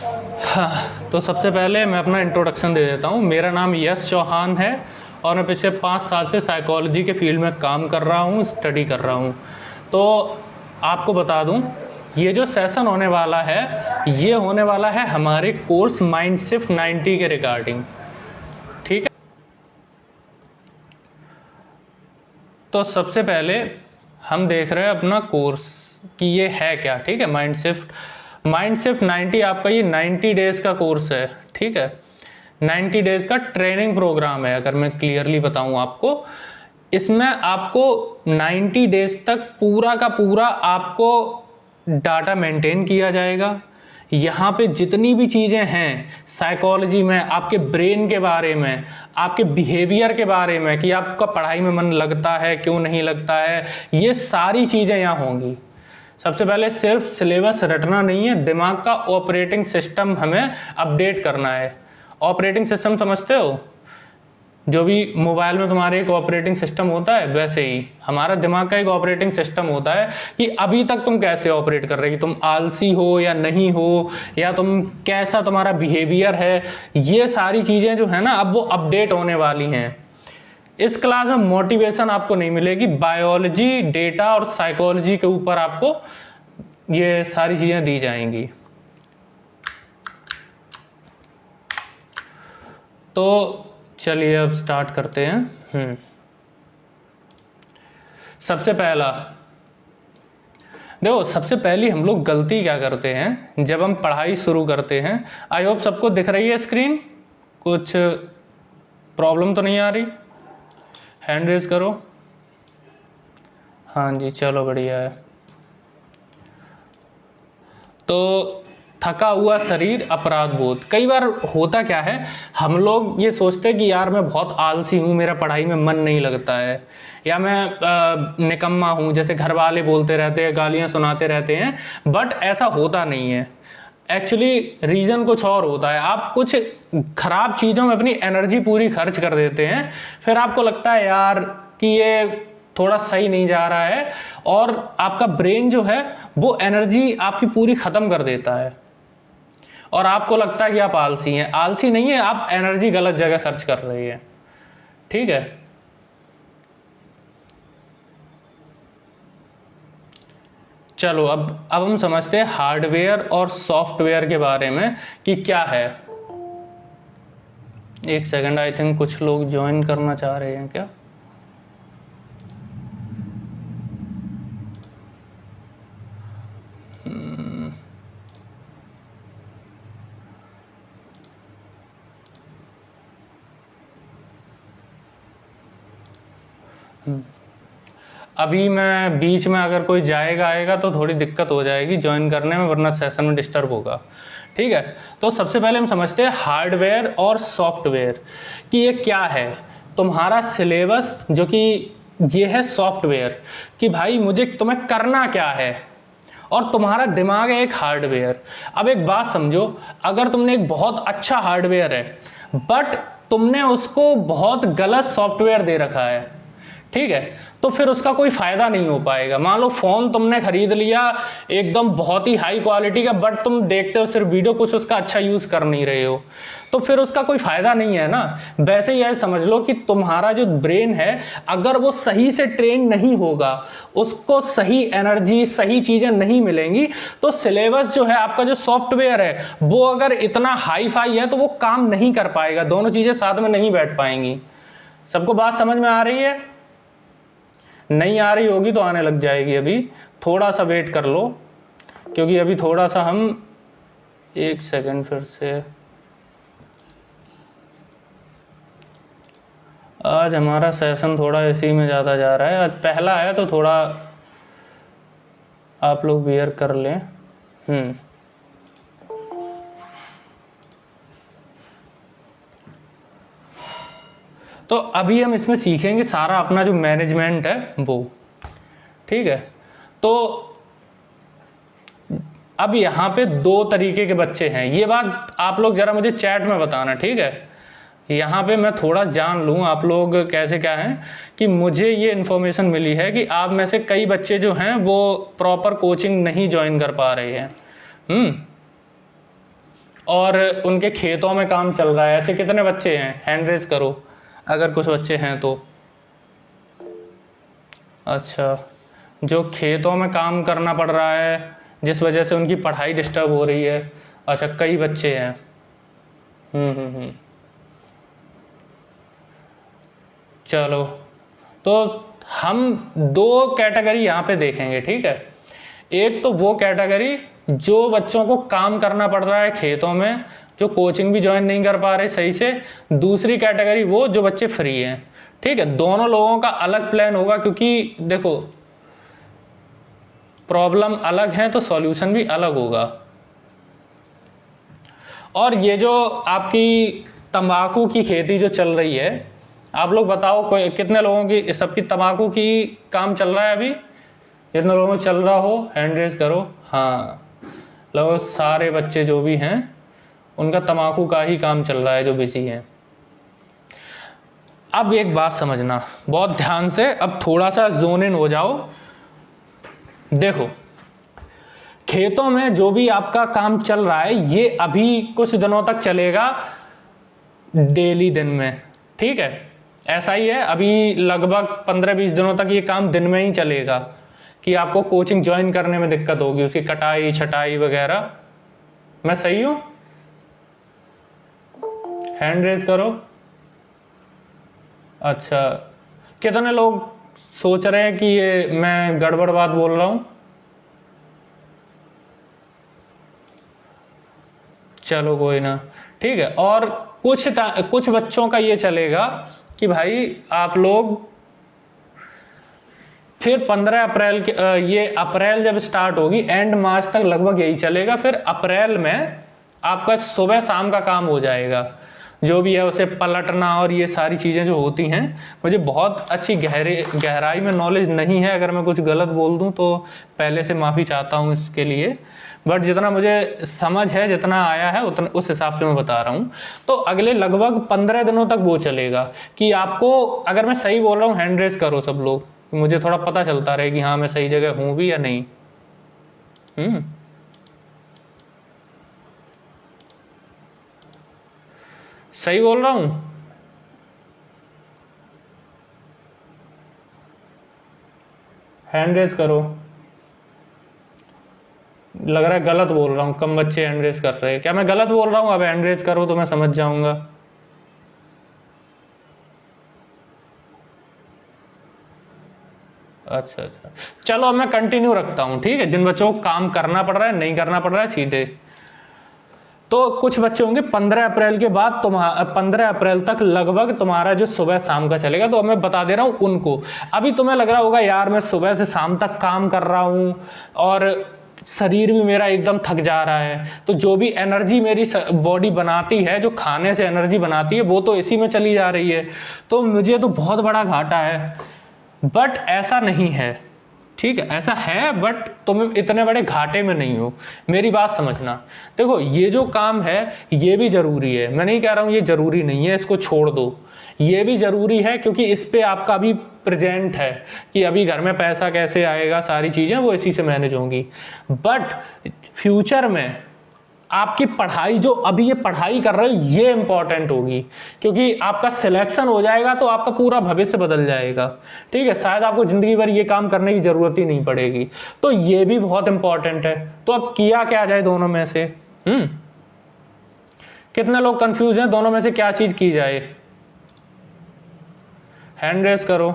हाँ, तो सबसे पहले मैं अपना इंट्रोडक्शन दे देता हूँ। मेरा नाम यश चौहान है और मैं पिछले 5 साल से साइकोलॉजी के फील्ड में काम कर रहा हूँ, स्टडी कर रहा हूँ। तो आपको बता दूँ, ये जो सेशन होने वाला है ये होने वाला है हमारे कोर्स माइंड शिफ्ट 90 के रिगार्डिंग, ठीक है। तो सबसे पहले हम देख रहे हैं अपना कोर्स कि ये है क्या, ठीक है। माइंड शिफ्ट 90 आपका ये 90 डेज का कोर्स है, ठीक है। 90 डेज का ट्रेनिंग प्रोग्राम है। अगर मैं क्लियरली बताऊं आपको, इसमें आपको 90 डेज तक पूरा का पूरा आपको डाटा मेंटेन किया जाएगा। यहाँ पे जितनी भी चीज़ें हैं साइकोलॉजी में, आपके ब्रेन के बारे में, आपके बिहेवियर के बारे में, कि आपका पढ़ाई में मन लगता है क्यों नहीं लगता है, ये सारी चीज़ें यहाँ होंगी। सबसे पहले सिर्फ सिलेबस रटना नहीं है, दिमाग का ऑपरेटिंग सिस्टम हमें अपडेट करना है। ऑपरेटिंग सिस्टम समझते हो? जो भी मोबाइल में तुम्हारे एक ऑपरेटिंग सिस्टम होता है, वैसे ही हमारा दिमाग का एक ऑपरेटिंग सिस्टम होता है कि अभी तक तुम कैसे ऑपरेट कर रहे हो, तुम आलसी हो या नहीं हो, या तुम कैसा तुम्हारा बिहेवियर है। ये सारी चीज़ें जो है ना, अब वो अपडेट होने वाली हैं। इस क्लास में मोटिवेशन आपको नहीं मिलेगी, बायोलॉजी, डेटा और साइकोलॉजी के ऊपर आपको ये सारी चीज़ें दी जाएंगी। तो चलिए अब स्टार्ट करते हैं। सबसे पहला देखो, सबसे पहली हम लोग गलती क्या करते हैं जब हम पढ़ाई शुरू करते हैं। आई होप सबको दिख रही है स्क्रीन, कुछ प्रॉब्लम तो नहीं आ रही? हैंड रेज करो। हाँ जी, चलो बढ़िया है। तो थका हुआ शरीर, अपराध बोध। कई बार होता क्या है, हम लोग ये सोचते हैं कि यार मैं बहुत आलसी हूँ, मेरा पढ़ाई में मन नहीं लगता है, या मैं निकम्मा हूँ, जैसे घर वाले बोलते रहते हैं, गालियाँ सुनाते रहते हैं। बट ऐसा होता नहीं है। एक्चुअली रीज़न कुछ और होता है। आप कुछ खराब चीज़ों में अपनी एनर्जी पूरी खर्च कर देते हैं, फिर आपको लगता है यार कि ये थोड़ा सही नहीं जा रहा है, और आपका ब्रेन जो है वो एनर्जी आपकी पूरी ख़त्म कर देता है, और आपको लगता है कि आप आलसी हैं। आलसी नहीं है, आप एनर्जी गलत जगह खर्च कर रहे हैं, ठीक है। चलो अब हम समझते हैं हार्डवेयर और सॉफ्टवेयर के बारे में कि क्या है। एक सेकंड, आई थिंक कुछ लोग ज्वाइन करना चाह रहे हैं क्या? अभी मैं बीच में अगर कोई जाएगा आएगा तो थोड़ी दिक्कत हो जाएगी ज्वाइन करने में, वरना सेशन में डिस्टर्ब होगा, ठीक है। तो सबसे पहले हम समझते हैं हार्डवेयर और सॉफ्टवेयर कि ये क्या है। तुम्हारा सिलेबस जो कि ये है सॉफ्टवेयर, कि भाई मुझे तुम्हें करना क्या है, और तुम्हारा दिमाग है एक हार्डवेयर। अब एक बात समझो, अगर तुमने एक बहुत अच्छा हार्डवेयर है बट तुमने उसको बहुत गलत सॉफ्टवेयर दे रखा है, ठीक है, तो फिर उसका कोई फायदा नहीं हो पाएगा। मान लो फोन तुमने खरीद लिया एकदम बहुत ही हाई क्वालिटी का, बट तुम देखते हो सिर्फ वीडियो, कुछ उसका अच्छा यूज कर नहीं रहे हो, तो फिर उसका कोई फायदा नहीं है ना। वैसे ही समझ लो कि तुम्हारा जो ब्रेन है, अगर वो सही से ट्रेन नहीं होगा, उसको सही एनर्जी, सही चीजें नहीं मिलेंगी, तो सिलेबस जो है आपका, जो सॉफ्टवेयर है, वो अगर इतना हाई फाई है तो वो काम नहीं कर पाएगा, दोनों चीजें साथ में नहीं बैठ पाएंगी। सबको बात समझ में आ रही है? नहीं आ रही होगी तो आने लग जाएगी। अभी थोड़ा सा वेट कर लो, क्योंकि अभी थोड़ा सा हम, एक सेकंड, फिर से आज हमारा सेशन थोड़ा इसी में ज़्यादा जा रहा है। आज पहला है तो थोड़ा आप लोग बियर कर लें। तो अभी हम इसमें सीखेंगे सारा अपना जो मैनेजमेंट है वो, ठीक है। तो अब यहाँ पे 2 तरीके के बच्चे हैं, ये बात आप लोग जरा मुझे चैट में बताना, ठीक है। यहाँ पे मैं थोड़ा जान लूँ आप लोग कैसे क्या हैं, कि मुझे ये इन्फॉर्मेशन मिली है कि आप में से कई बच्चे जो हैं वो प्रॉपर कोचिंग नहीं ज्वाइन कर पा रहे हैं। और उनके खेतों में काम चल रहा है, ऐसे कितने बच्चे हैं? हैंड रेज करो अगर कुछ बच्चे हैं तो। अच्छा, जो खेतों में काम करना पड़ रहा है जिस वजह से उनकी पढ़ाई डिस्टर्ब हो रही है। अच्छा, कई बच्चे हैं। चलो, तो हम दो कैटेगरी यहाँ पे देखेंगे, ठीक है। एक तो वो कैटेगरी जो बच्चों को काम करना पड़ रहा है खेतों में, जो कोचिंग भी ज्वाइन नहीं कर पा रहे सही से। दूसरी कैटेगरी वो जो बच्चे फ्री हैं, ठीक है। दोनों लोगों का अलग प्लान होगा, क्योंकि देखो प्रॉब्लम अलग है तो सॉल्यूशन भी अलग होगा। और ये जो आपकी तंबाकू की खेती जो चल रही है, आप लोग बताओ कितने लोगों की सबकी तंबाकू की काम चल रहा है अभी? जितने लोगों को चल रहा हो हैंड रेज करो। हाँ, लगभग सारे बच्चे जो भी हैं उनका तंबाकू का ही काम चल रहा है, जो बिजी हैं। अब एक बात समझना बहुत ध्यान से, अब थोड़ा सा जोन इन हो जाओ। देखो, खेतों में जो भी आपका काम चल रहा है ये अभी कुछ दिनों तक चलेगा, डेली दिन में, ठीक है। ऐसा ही है, अभी लगभग 15-20 दिनों तक ये काम दिन में ही चलेगा कि आपको कोचिंग ज्वाइन करने में दिक्कत होगी, उसकी कटाई छटाई वगैरह। मैं सही हूं? हैंड रेज करो। अच्छा, कितने लोग सोच रहे हैं कि ये मैं गड़बड़ बात बोल रहा हूं? चलो कोई ना, ठीक है। और कुछ बच्चों का ये चलेगा कि भाई आप लोग फिर 15 अप्रैल के ये अप्रैल जब स्टार्ट होगी एंड मार्च तक लगभग यही चलेगा। फिर अप्रैल में आपका सुबह शाम का काम हो जाएगा, जो भी है उसे पलटना और ये सारी चीज़ें जो होती हैं। मुझे बहुत अच्छी गहराई में नॉलेज नहीं है, अगर मैं कुछ गलत बोल दूं तो पहले से माफ़ी चाहता हूं इसके लिए, बट जितना मुझे समझ है, जितना आया है उतना उस हिसाब से मैं बता रहा हूं। तो अगले लगभग 15 दिनों तक वो चलेगा कि आपको, अगर मैं सही बोल रहा हूँ हैंड रेज करो सब लोग, मुझे थोड़ा पता चलता रहे कि हाँ मैं सही जगह हूँ भी या नहीं। सही बोल रहा हूं? हैंड रेज करो। लग रहा है गलत बोल रहा हूं, कम बच्चे हैंड रेज कर रहे हैं। क्या मैं गलत बोल रहा हूं? अब हैंड रेज करो तो मैं समझ जाऊंगा। अच्छा, चलो अब मैं कंटिन्यू रखता हूं, ठीक है। जिन बच्चों को काम करना पड़ रहा है, नहीं करना पड़ रहा है, सीधे। तो कुछ बच्चे होंगे 15 अप्रैल के बाद, 15 अप्रैल तक लगभग तुम्हारा जो सुबह शाम का चलेगा। तो मैं बता दे रहा हूं उनको। अभी तुम्हें लग रहा होगा यार मैं सुबह से शाम तक काम कर रहा हूं और शरीर भी मेरा एकदम थक जा रहा है, तो जो भी एनर्जी मेरी बॉडी बनाती है, जो खाने से एनर्जी बनाती है, वो तो इसी में चली जा रही है, तो मुझे तो बहुत बड़ा घाटा है। बट ऐसा नहीं है, ठीक है। ऐसा है बट तुम इतने बड़े घाटे में नहीं हो, मेरी बात समझना। देखो, ये जो काम है ये भी जरूरी है, मैं नहीं कह रहा हूं ये जरूरी नहीं है, इसको छोड़ दो। ये भी जरूरी है क्योंकि इस पे आपका अभी प्रेजेंट है कि अभी घर में पैसा कैसे आएगा, सारी चीजें वो इसी से मैनेज होंगी। बट फ्यूचर में आपकी पढ़ाई, जो अभी ये पढ़ाई कर रहे हो, ये इंपॉर्टेंट होगी, क्योंकि आपका सिलेक्शन हो जाएगा तो आपका पूरा भविष्य बदल जाएगा, ठीक है। शायद आपको जिंदगी भर ये काम करने की जरूरत ही नहीं पड़ेगी, तो ये भी बहुत इंपॉर्टेंट है। तो अब किया क्या जाए दोनों में से? कितने लोग कंफ्यूज हैं दोनों में से क्या चीज की जाए? हैंड रेज करो।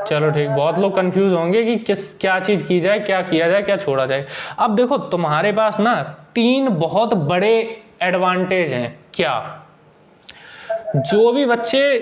चलो ठीक, बहुत लोग कंफ्यूज होंगे कि क्या चीज की जाए, क्या किया जाए, क्या छोड़ा जाए। अब देखो, तुम्हारे पास ना 3 बहुत बड़े एडवांटेज हैं। क्या? जो भी बच्चे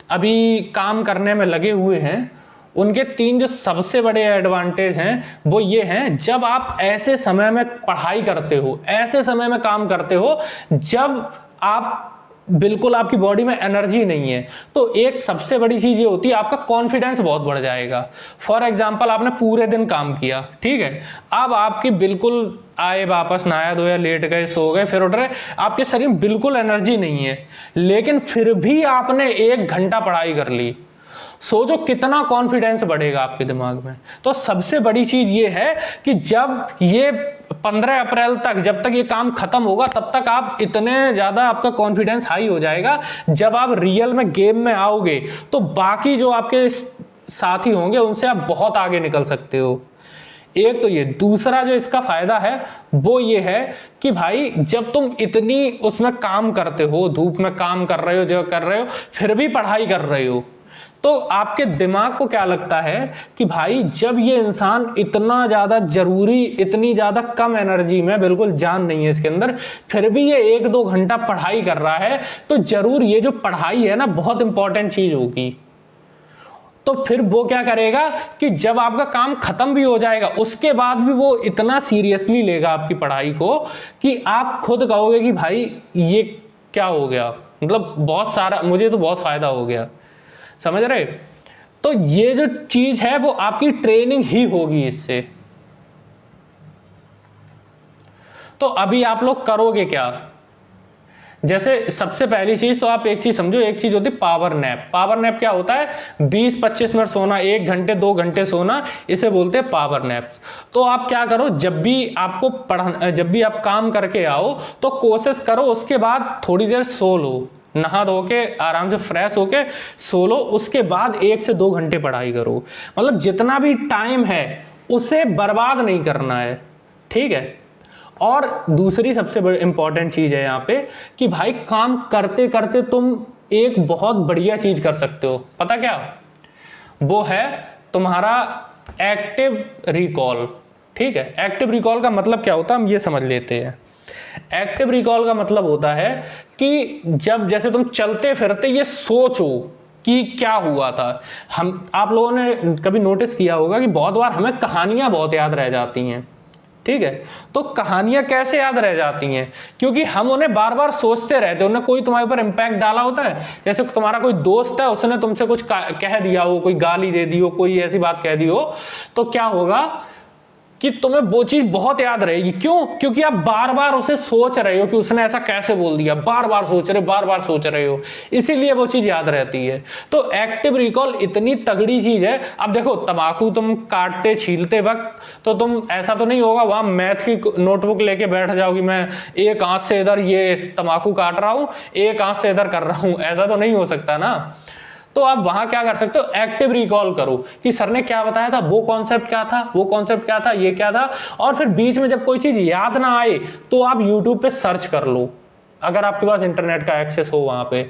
अभी काम करने में लगे हुए हैं, उनके 3 जो सबसे बड़े एडवांटेज हैं वो ये हैं, जब आप ऐसे समय में पढ़ाई करते हो, ऐसे समय में काम करते हो जब आप बिल्कुल आपकी बॉडी में एनर्जी नहीं है, तो एक सबसे बड़ी चीज ये होती है आपका कॉन्फिडेंस बहुत बढ़ जाएगा। फॉर एग्जांपल आपने पूरे दिन काम किया, ठीक है, अब आपकी बिल्कुल आए वापस नहाया धोया लेट गए सो गए फिर उठ रहे, आपके शरीर में बिल्कुल एनर्जी नहीं है, लेकिन फिर भी आपने 1 घंटा पढ़ाई कर ली, सोचो कितना कॉन्फिडेंस बढ़ेगा आपके दिमाग में। तो सबसे बड़ी चीज ये है कि जब ये 15 अप्रैल तक, जब तक ये काम खत्म होगा तब तक आप इतने ज्यादा आपका कॉन्फिडेंस हाई हो जाएगा, जब आप रियल में गेम में आओगे तो बाकी जो आपके साथी होंगे उनसे आप बहुत आगे निकल सकते हो। एक तो ये, दूसरा जो इसका फायदा है वो ये है कि भाई जब तुम इतनी उसमें काम करते हो, धूप में काम कर रहे हो, जो कर रहे हो, फिर भी पढ़ाई कर रहे हो, तो आपके दिमाग को क्या लगता है कि भाई जब ये इंसान इतना ज्यादा जरूरी, इतनी ज्यादा कम एनर्जी में, बिल्कुल जान नहीं है इसके अंदर, फिर भी ये 1-2 घंटा पढ़ाई कर रहा है, तो जरूर ये जो पढ़ाई है ना बहुत इंपॉर्टेंट चीज होगी। तो फिर वो क्या करेगा कि जब आपका काम खत्म भी हो जाएगा उसके बाद भी वो इतना सीरियसली लेगा आपकी पढ़ाई को कि आप खुद कहोगे कि भाई ये क्या हो गया, मतलब बहुत सारा, मुझे तो बहुत फायदा हो गया, समझ रहे। तो ये जो चीज है वो आपकी ट्रेनिंग ही होगी इससे। तो अभी आप लोग करोगे क्या, जैसे सबसे पहली चीज तो आप एक चीज समझो, एक चीज होती है पावर नैप। पावर नैप क्या होता है, 20-25 मिनट सोना, 1 घंटे 2 घंटे सोना, इसे बोलते हैं पावर नैप्स। तो आप क्या करो, जब भी आपको जब भी आप काम करके आओ तो कोशिश करो उसके बाद थोड़ी देर सो लो, नहा धो के आराम से फ्रेश होके सो लो, उसके बाद 1 से 2 घंटे पढ़ाई करो। मतलब जितना भी टाइम है उसे बर्बाद नहीं करना है, ठीक है। और दूसरी सबसे बड़ी इंपॉर्टेंट चीज है यहाँ पे कि भाई काम करते करते तुम एक बहुत बढ़िया चीज कर सकते हो, पता क्या, वो है तुम्हारा एक्टिव रिकॉल, ठीक है। एक्टिव रिकॉल का मतलब क्या होता है हम ये समझ लेते हैं। एक्टिव रिकॉल का मतलब होता है कि जब जैसे तुम चलते फिरते ये सोचो कि क्या हुआ था। आप लोगों ने कभी नोटिस किया होगा कि बहुत बार हमें कहानियां बहुत याद रह जाती हैं, ठीक है। तो कहानियां कैसे याद रह जाती हैं, क्योंकि हम उन्हें बार बार सोचते रहते हैं, उन्हें कोई तुम्हारे ऊपर इंपैक्ट डाला होता है। जैसे तुम्हारा कोई दोस्त है, उसने तुमसे कुछ कह दिया हो, कोई गाली दे दी हो, कोई ऐसी बात कह दी हो, तो क्या होगा कि तुम्हें वो चीज बहुत याद रहेगी। क्यों? क्योंकि आप बार बार उसे सोच रहे हो कि उसने ऐसा कैसे बोल दिया, बार बार सोच रहे हो, इसीलिए वो चीज याद रहती है। तो एक्टिव रिकॉल इतनी तगड़ी चीज है। अब देखो, तम्बाकू तुम काटते छीलते वक्त तो तुम ऐसा तो नहीं होगा वहां मैथ की नोटबुक लेके बैठ जाओ कि मैं एक हाथ से इधर ये तम्बाकू काट रहा हूं, एक हाथ से इधर कर रहा हूं, ऐसा तो नहीं हो सकता ना। तो आप वहां क्या कर सकते हो, एक्टिव रिकॉल करो कि सर ने क्या बताया था, वो कॉन्सेप्ट क्या था, वो कॉन्सेप्ट क्या था, ये क्या था। और फिर बीच में जब कोई चीज याद ना आए तो आप यूट्यूब पे सर्च कर लो, अगर आपके पास इंटरनेट का एक्सेस हो वहां पे,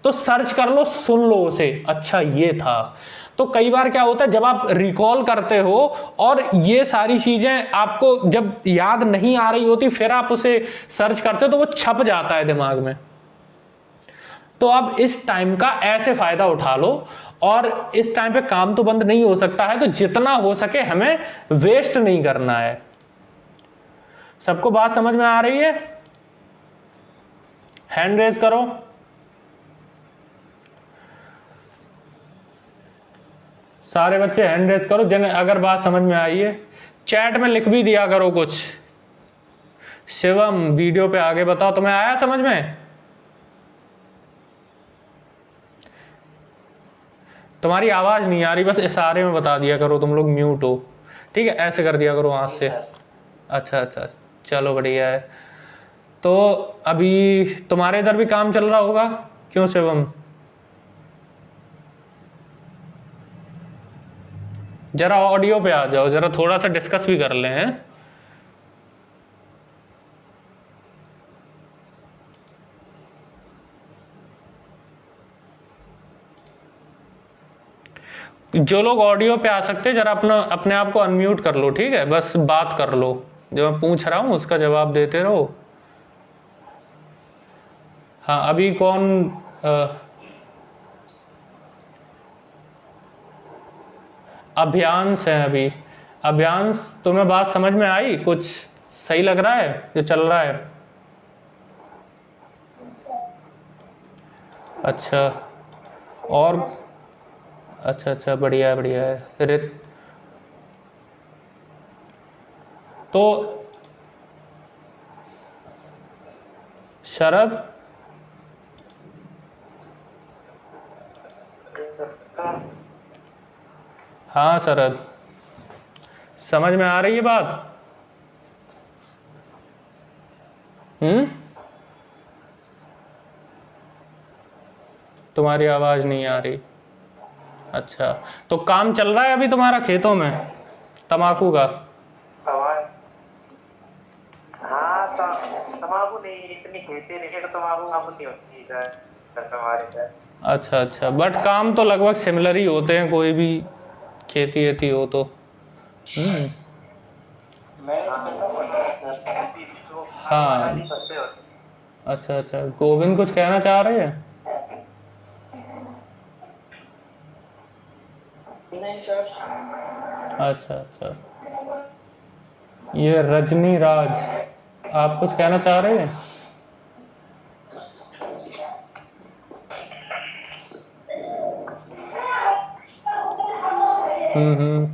तो सर्च कर लो, सुन लो उसे, अच्छा ये था। तो कई बार क्या होता है जब आप रिकॉल करते हो और ये सारी चीजें आपको जब याद नहीं आ रही होती, फिर आप उसे सर्च करते हो तो वो छप जाता है दिमाग में। तो आप इस टाइम का ऐसे फायदा उठा लो। और इस टाइम पे काम तो बंद नहीं हो सकता है, तो जितना हो सके हमें वेस्ट नहीं करना है। सबको बात समझ में आ रही है? हैंड रेज करो। सारे बच्चे हैंड रेज करो जिन्हें अगर बात समझ में आई है। चैट में लिख भी दिया करो कुछ। शिवम, वीडियो पे आगे बताओ, तुम्हें आया समझ में? तुम्हारी आवाज नहीं आ रही, बस इशारे में बता दिया करो, तुम लोग म्यूट हो, ठीक है। ऐसे कर दिया करो हाथ से। अच्छा, चलो बढ़िया है। तो अभी तुम्हारे इधर भी काम चल रहा होगा, क्यों शिवम? जरा ऑडियो पे आ जाओ, जरा थोड़ा सा डिस्कस भी कर लें हैं। जो लोग ऑडियो पे आ सकते हैं जरा अपने आप को अनम्यूट कर लो, ठीक है। बस बात कर लो, जो मैं पूछ रहा हूं उसका जवाब देते रहो। हाँ, अभी कौन अभियांश है अभी। अभियांश, तुम्हें बात समझ में आई? कुछ सही लग रहा है जो चल रहा है? अच्छा, और अच्छा अच्छा, बढ़िया है बढ़िया है। रित तो शरद, हाँ शरद, समझ में आ रही है बात? तुम्हारी आवाज नहीं आ रही। अच्छा, तो काम चल रहा है अभी तुम्हारा खेतों में तम्बाकू का? हाँ, तम्बाकू नहीं, इतनी खेती नहीं है, तम्बाकू नहीं होती इधर हमारे इधर। अच्छा अच्छा, बट काम तो लगभग सिमिलर ही होते हैं, कोई भी खेती वेती हो तो। हाँ, अच्छा अच्छा, गोविंद कुछ कहना चाह रहे हैं? नहीं सर। अच्छा अच्छा, ये रजनी राज, आप कुछ कहना चाह रहे हैं?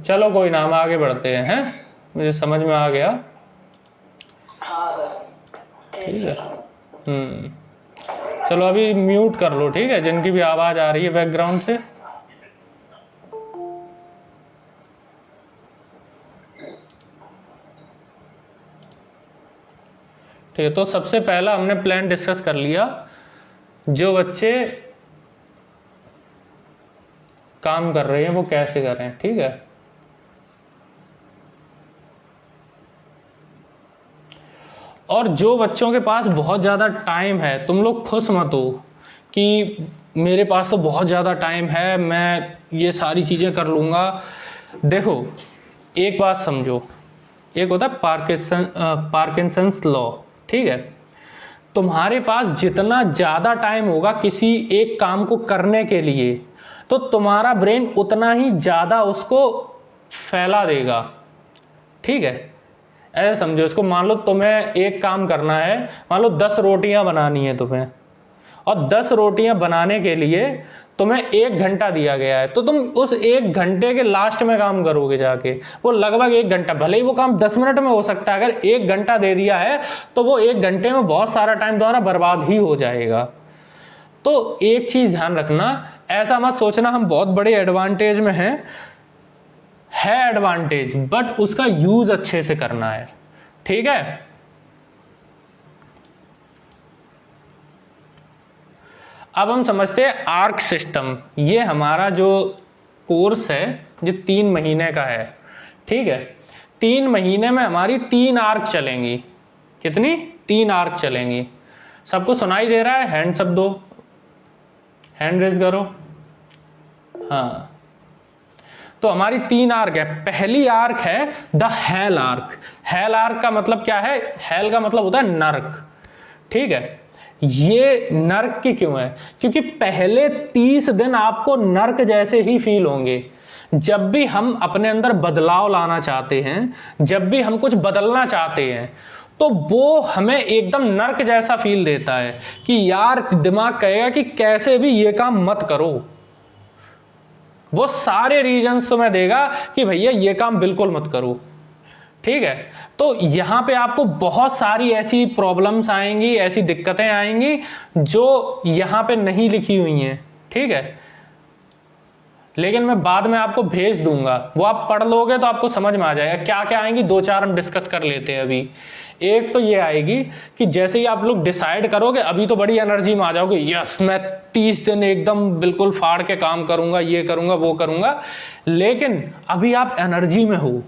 चलो कोई ना, हम आगे बढ़ते हैं। मुझे समझ में आ गया। हाँ सर, ठीक है। चलो अभी म्यूट कर लो, ठीक है, जिनकी भी आवाज आ रही है बैकग्राउंड से। ठीक है, तो सबसे पहला हमने प्लान डिस्कस कर लिया, जो बच्चे काम कर रहे हैं वो कैसे कर रहे हैं। ठीक है, और जो बच्चों के पास बहुत ज़्यादा टाइम है, तुम लोग खुश मत हो कि मेरे पास तो बहुत ज़्यादा टाइम है, मैं ये सारी चीज़ें कर लूँगा। देखो, एक बात समझो, एक होता है पार्किंसंस लॉ। ठीक है, तुम्हारे पास जितना ज़्यादा टाइम होगा किसी एक काम को करने के लिए, तो तुम्हारा ब्रेन उतना ही ज़्यादा उसको फैला देगा। ठीक है, ऐसे समझो इसको। मान लो तुम्हें एक काम करना है, मान लो 10 रोटियां बनानी है तुम्हें, और 10 रोटियां बनाने के लिए तुम्हें 1 घंटा दिया गया है, तो तुम उस 1 घंटे के लास्ट में काम करोगे जाके। वो लगभग 1 घंटा, भले ही वो काम 10 मिनट में हो सकता है, अगर 1 घंटा दे दिया है तो वो 1 घंटे में बहुत सारा टाइम तुम्हारा बर्बाद ही हो जाएगा। तो एक चीज ध्यान रखना, ऐसा मत सोचना हम बहुत बड़े एडवांटेज में हैं, है एडवांटेज, बट उसका यूज अच्छे से करना है। ठीक है, अब हम समझते हैं आर्क सिस्टम। ये हमारा जो कोर्स है ये 3 महीने का है। ठीक है, 3 महीने में हमारी 3 आर्क चलेंगी। कितनी? 3 आर्क चलेंगी। सबको सुनाई दे रहा है? हैंड सब दो, हैंड रेज करो। हाँ, तो हमारी 3 आर्क है। पहली आर्क है the hell arc. Hello arc का मतलब क्या है? हेल का मतलब होता है नरक। ठीक है, ये नरक की क्यों है? क्योंकि पहले 30 दिन आपको नरक जैसे ही फील होंगे। जब भी हम अपने अंदर बदलाव लाना चाहते हैं, जब भी हम कुछ बदलना चाहते हैं, तो वो हमें एकदम नरक जैसा फील देता है कि यार दिमाग कहेगा कि कैसे भी ये काम मत करो। वो सारे रीजंस तुम्हें देगा कि भैया ये काम बिल्कुल मत करो। ठीक है, तो यहां पे आपको बहुत सारी ऐसी प्रॉब्लम्स आएंगी, ऐसी दिक्कतें आएंगी जो यहां पे नहीं लिखी हुई हैं। ठीक है, लेकिन मैं बाद में आपको भेज दूंगा, वो आप पढ़ लोगे तो आपको समझ में आ जाएगा क्या क्या आएंगी। 2-4 हम डिस्कस कर लेते हैं अभी। एक तो ये आएगी कि जैसे ही आप लोग डिसाइड करोगे, अभी तो बड़ी एनर्जी में आ जाओगे, यस मैं 30 दिन एकदम बिल्कुल फाड़ के काम करूंगा, ये करूंगा वो करूंगा, लेकिन अभी आप एनर्जी में हो,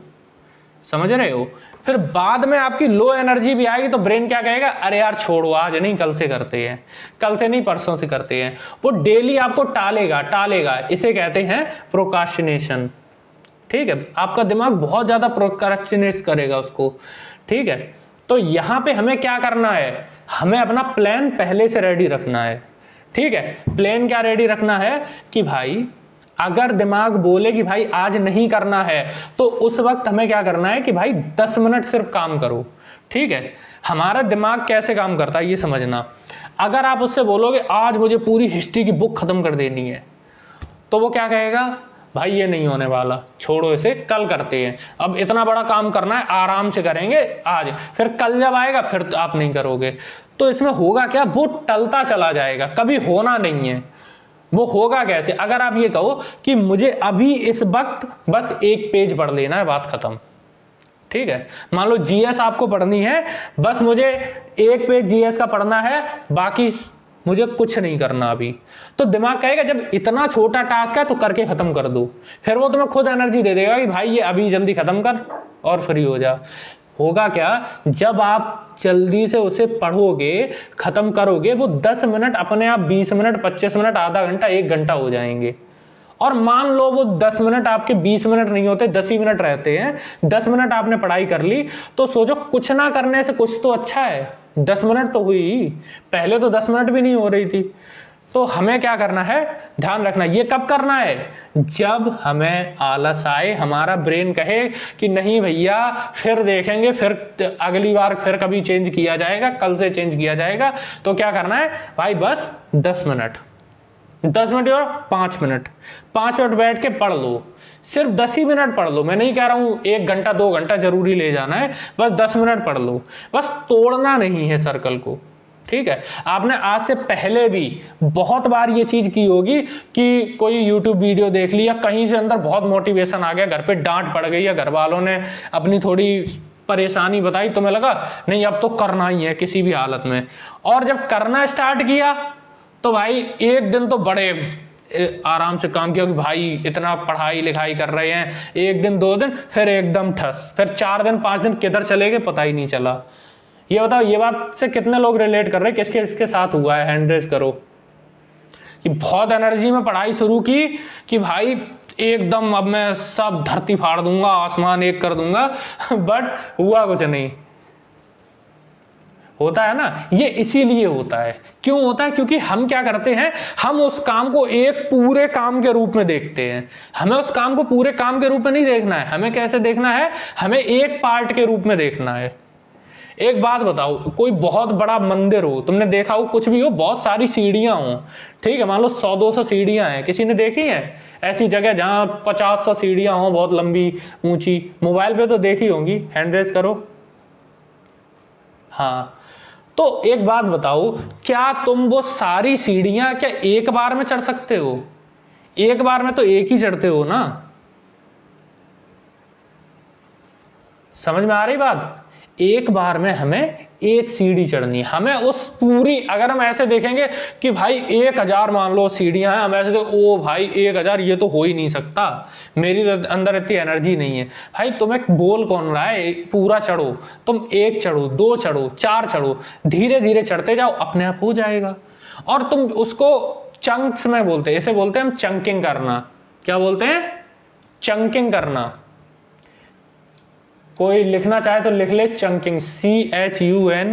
समझ रहे हो। फिर बाद में आपकी लो एनर्जी भी आएगी तो ब्रेन क्या कहेगा, अरे यार छोड़ो, आज नहीं कल से करते हैं, कल से नहीं परसों से करते हैं। वो डेली आपको टालेगा। इसे कहते हैं प्रोकास्टिनेशन। ठीक है, आपका दिमाग बहुत ज्यादा प्रोकास्टिनेट करेगा उसको। ठीक है, तो यहां पे हमें क्या करना है, हमें अपना प्लान पहले से रेडी रखना है। ठीक है, प्लान क्या रेडी रखना है कि भाई अगर दिमाग बोले कि भाई आज नहीं करना है, तो उस वक्त हमें क्या करना है कि भाई 10 मिनट सिर्फ काम करो। ठीक है, हमारा दिमाग कैसे काम करता है ये समझना। अगर आप उससे बोलोगे आज मुझे पूरी हिस्ट्री की बुक खत्म कर देनी है, तो वो क्या कहेगा, भाई ये नहीं होने वाला, छोड़ो इसे, कल करते हैं, अब इतना बड़ा काम करना है आराम से करेंगे आज, फिर कल जब आएगा फिर तो आप नहीं करोगे। तो इसमें होगा क्या, वो टलता चला जाएगा, कभी होना नहीं है। वो होगा कैसे, अगर आप ये कहो कि मुझे अभी इस वक्त बस एक पेज पढ़ लेना है, बात खत्म। ठीक है, मान लो जीएस आपको पढ़नी है, बस मुझे एक पेज जीएस का पढ़ना है, बाकी मुझे कुछ नहीं करना अभी, तो दिमाग कहेगा जब इतना छोटा टास्क है तो करके खत्म कर दो, फिर वो तुम्हें खुद एनर्जी दे देगा कि भाई ये अभी जल्दी खत्म कर और फ्री हो जा। होगा क्या, जब आप जल्दी से उसे पढ़ोगे, खत्म करोगे, वो 10 मिनट अपने आप 20 मिनट, 25 मिनट, आधा घंटा, 1 घंटा हो जाएंगे। और मान लो वो 10 मिनट आपके 20 मिनट नहीं होते, 10 ही मिनट रहते हैं, 10 मिनट आपने पढ़ाई कर ली, तो सोचो कुछ ना करने से कुछ तो अच्छा है। 10 मिनट तो हुई, पहले तो 10 मिनट भी नहीं हो रही थी। तो हमें क्या करना है, ध्यान रखना, ये कब करना है, जब हमें आलस आए, हमारा ब्रेन कहे कि नहीं भैया फिर देखेंगे, फिर अगली बार फिर कभी चेंज किया जाएगा, कल से चेंज किया जाएगा। तो क्या करना है भाई, बस 10 मिनट, 10 मिनट और 5 मिनट, 5 मिनट बैठ के पढ़ लो, सिर्फ 10 ही मिनट पढ़ लो। मैं नहीं कह रहा हूं 1 घंटा 2 घंटा जरूरी ले जाना है, बस 10 मिनट पढ़ लो, बस तोड़ना नहीं है सर्कल को। ठीक है, आपने आज से पहले भी बहुत बार ये चीज की होगी कि कोई YouTube वीडियो देख लिया, कहीं से अंदर बहुत मोटिवेशन आ गया, घर पे डांट पड़ गई या घर वालों ने अपनी थोड़ी परेशानी बताई, तुम्हें लगा नहीं अब तो करना ही है किसी भी हालत में, और जब करना स्टार्ट किया तो भाई एक दिन तो बड़े आराम से काम किया कि भाई इतना पढ़ाई लिखाई कर रहे हैं, 1 दिन 2 दिन, फिर एकदम ठस, फिर 4 दिन 5 दिन किधर चले गए पता ही नहीं चला। ये बताओ, ये बात से कितने लोग रिलेट कर रहे हैं, किसके इसके साथ हुआ है, हैंड रेज करो। कि बहुत एनर्जी में पढ़ाई शुरू की कि भाई एकदम अब मैं सब धरती फाड़ दूंगा, आसमान एक कर दूंगा, बट हुआ कुछ नहीं। होता है ना, ये इसीलिए होता है। क्यों होता है, क्योंकि हम क्या करते हैं, हम उस काम को एक पूरे काम के रूप में देखते हैं। हमें उस काम को पूरे काम के रूप में नहीं देखना है, हमें कैसे देखना है, हमें एक पार्ट के रूप में देखना है। एक बात बताओ, कोई बहुत बड़ा मंदिर हो, तुमने देखा हो, कुछ भी हो, बहुत सारी सीढ़ियां हो, ठीक है, मान लो 100-200 सीढ़ियां हैं, किसी ने देखी हैं ऐसी जगह जहां 50-100 सीढ़ियां हो, बहुत लंबी ऊंची? मोबाइल पे तो देखी होंगी, हैंड रेज करो। हाँ, तो एक बात बताओ, क्या तुम वो सारी सीढ़ियां क्या एक बार में चढ़ सकते हो? एक बार में तो एक ही चढ़ते हो ना। समझ में आ रही बात? एक बार में हमें एक सीढ़ी चढ़नी है, हमें उस पूरी, अगर हम ऐसे देखेंगे कि भाई 1000 मान लो सीढ़ियां हैं, हम ऐसे ओ भाई 1000 ये तो हो ही नहीं सकता, मेरी अंदर इतनी एनर्जी नहीं है। भाई तुम्हें बोल कौन रहा है पूरा चढ़ो? तुम 1 चढ़ो, 2 चढ़ो, 4 चढ़ो, धीरे धीरे चढ़ते जाओ, अपने आप हो जाएगा। और तुम उसको चंक्स में बोलते हैं, इसे बोलते हैं हम चंकिंग करना। क्या बोलते हैं? चंकिंग करना। कोई लिखना चाहे तो लिख ले चंकिंग, CHUNKIYNG,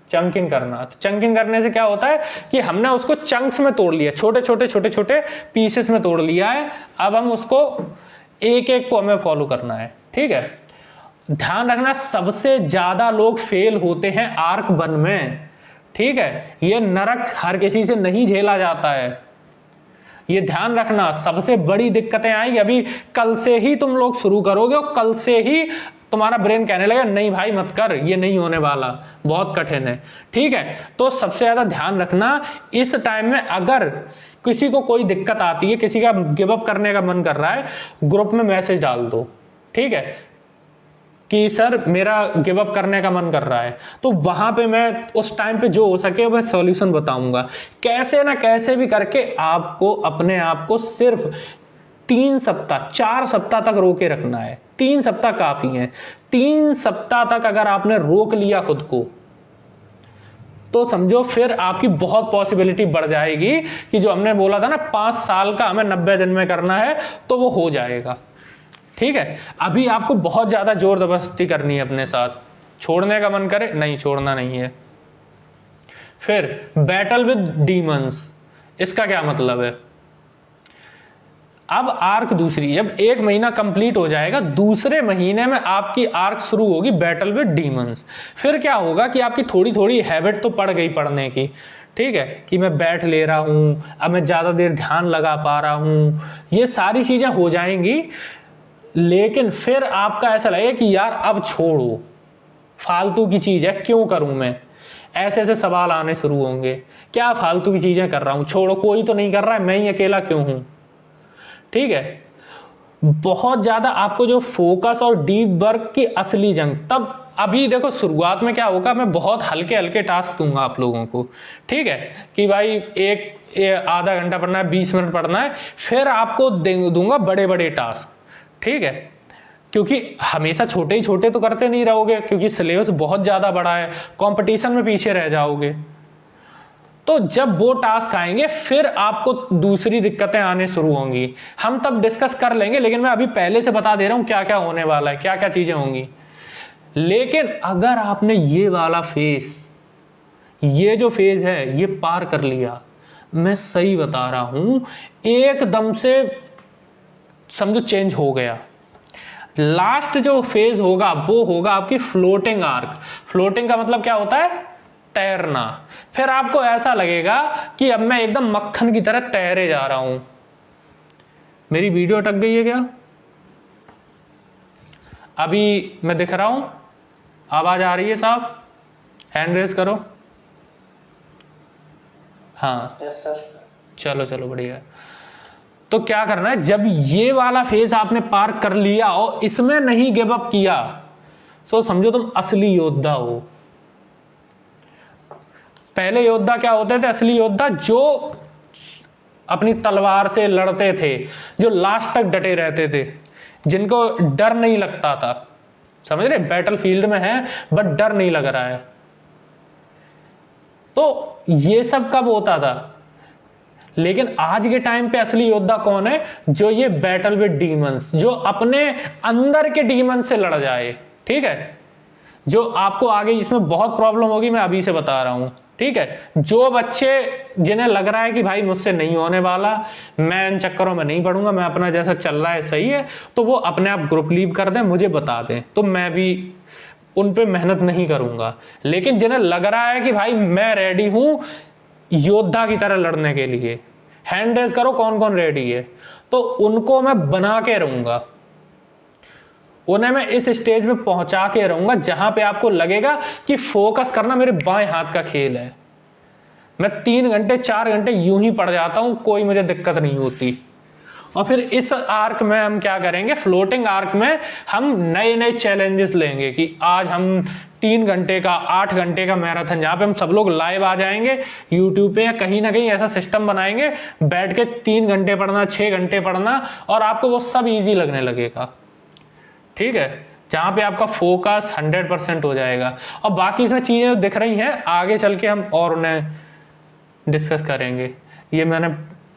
चंकिंग करना। तो चंकिंग करने से क्या होता है कि हमने उसको चंक्स में तोड़ लिया, छोटे छोटे छोटे छोटे पीसेस में तोड़ लिया है। अब हम उसको एक एक को हमें फॉलो करना है। ठीक है, ध्यान रखना, सबसे ज्यादा लोग फेल होते हैं आर्क 1 में। ठीक है, ये नरक हर किसी से नहीं झेला जाता है, ये ध्यान रखना। सबसे बड़ी दिक्कतें आएंगी, अभी कल से ही तुम लोग शुरू करोगे और कल से ही तुम्हारा ब्रेन कहने लगेगा नहीं भाई मत कर, ये नहीं होने वाला, बहुत कठिन है। ठीक है, तो सबसे ज्यादा ध्यान रखना, इस टाइम में अगर किसी को कोई दिक्कत आती है, किसी का गिव अप करने का मन कर रहा है, ग्रुप में मैसेज डाल दो। ठीक है, कि सर मेरा गिव अप करने का मन कर रहा है, तो वहां पे मैं उस टाइम पे जो हो सके मैं सॉल्यूशन बताऊंगा। कैसे ना कैसे भी करके आपको अपने आप को सिर्फ 3 सप्ताह 4 सप्ताह तक रोके रखना है। 3 सप्ताह काफी है। 3 सप्ताह तक अगर आपने रोक लिया खुद को, तो समझो फिर आपकी बहुत पॉसिबिलिटी बढ़ जाएगी कि जो हमने बोला था ना 5 साल का हमें 90 दिन में करना है, तो वो हो जाएगा। ठीक है, अभी आपको बहुत ज्यादा जोर जबरदस्ती करनी है अपने साथ, छोड़ने का मन करे नहीं, छोड़ना नहीं है। फिर बैटल विद डीमंस, इसका क्या मतलब है? अब आर्क दूसरी, जब 1 महीना कंप्लीट हो जाएगा, दूसरे महीने में आपकी आर्क शुरू होगी बैटल विद डीमंस। फिर क्या होगा कि आपकी थोड़ी थोड़ी हैबिट तो पड़ गई पढ़ने की, ठीक है, कि मैं बैठ ले रहा हूं, अब मैं ज्यादा देर ध्यान लगा पा रहा हूं, ये सारी चीजें हो जाएंगी। लेकिन फिर आपका ऐसा लगेगा कि यार अब छोड़ो, फालतू की चीज है, क्यों करूं मैं, ऐसे ऐसे सवाल आने शुरू होंगे, क्या फालतू की चीजें कर रहा हूं, छोड़ो, कोई तो नहीं कर रहा है, मैं ही अकेला क्यों हूं। ठीक है, बहुत ज्यादा आपको जो फोकस और डीप वर्क की असली जंग तब, अभी देखो शुरुआत में क्या होगा, मैं बहुत हल्के हल्के टास्क दूंगा आप लोगों को, ठीक है, कि भाई एक आधा घंटा पढ़ना है, 20 मिनट पढ़ना है, फिर आपको दूंगा बड़े बड़े टास्क, ठीक है, क्योंकि हमेशा छोटे ही छोटे तो करते नहीं रहोगे, क्योंकि सिलेबस बहुत ज्यादा बड़ा है, कंपटीशन में पीछे रह जाओगे। तो जब वो टास्क आएंगे फिर आपको दूसरी दिक्कतें आने शुरू होंगी, हम तब डिस्कस कर लेंगे, लेकिन मैं अभी पहले से बता दे रहा हूं क्या क्या होने वाला है, क्या क्या चीजें होंगी। लेकिन अगर आपने ये वाला फेज, ये जो फेज है ये पार कर लिया, मैं सही बता रहा हूं, एकदम से समझो चेंज हो गया। लास्ट जो फेज होगा वो होगा आपकी फ्लोटिंग आर्क। फ्लोटिंग का मतलब क्या होता है, तैरना। फिर आपको ऐसा लगेगा कि अब मैं एकदम मक्खन की तरह तैरे जा रहा हूं। मेरी वीडियो अटक गई है क्या? अभी मैं दिख रहा हूं, आवाज आ रही है साफ? हैंड रेज करो। हाँ यस सर। चलो चलो बढ़िया। तो क्या करना है, जब ये वाला फेज आपने पार कर लिया और इसमें नहीं गिव अप किया, तो समझो तुम असली योद्धा हो। पहले योद्धा क्या होते थे, असली योद्धा जो अपनी तलवार से लड़ते थे, जो लास्ट तक डटे रहते थे, जिनको डर नहीं लगता था। समझ रहे, बैटल फील्ड में है बट डर नहीं लग रहा है। तो ये सब कब होता था? लेकिन आज के टाइम पे असली योद्धा कौन है? जो ये बैटल विद डीमंस, जो अपने अंदर के डीमंस से लड़ जाए, ठीक है, जो आपको आगे इसमें बहुत प्रॉब्लम होगी, मैं अभी से बता रहा हूं, ठीक है। जो बच्चे जिन्हें लग रहा है कि भाई मुझसे नहीं होने वाला, मैं इन चक्करों में नहीं पढ़ूंगा, मैं अपना जैसा चल रहा है सही है, तो वो अपने आप ग्रुप लीव कर दें, मुझे बता दें, तो मैं भी उन पे मेहनत नहीं करूंगा। लेकिन जिन्हें लग रहा है कि भाई मैं रेडी हूं योद्धा की तरह लड़ने के लिए, हैंड रेज करो कौन कौन रेडी है, तो उनको मैं बना के रहूंगा, उन्हें मैं इस स्टेज पे पहुंचा के रहूंगा जहां पे आपको लगेगा कि फोकस करना मेरे बाएं हाथ का खेल है। मैं 3 घंटे 4 घंटे यूं ही पड़ जाता हूं, कोई मुझे दिक्कत नहीं होती। और फिर इस आर्क में हम क्या करेंगे, फ्लोटिंग आर्क में हम नए नए चैलेंजेस लेंगे कि आज हम 3 घंटे का 8 घंटे का मैराथन, जहां पे हम सब लोग लाइव आ जाएंगे यूट्यूब पे या कहीं ना कहीं ऐसा सिस्टम बनाएंगे, बैठ के 3 घंटे पढ़ना, 6 घंटे पढ़ना, और आपको वो सब ईजी लगने लगेगा, ठीक है, जहां पे आपका फोकस 100% हो जाएगा। और बाकी इसमें चीजें दिख रही हैं, आगे चल के हम और उन्हें डिस्कस करेंगे। ये मैंने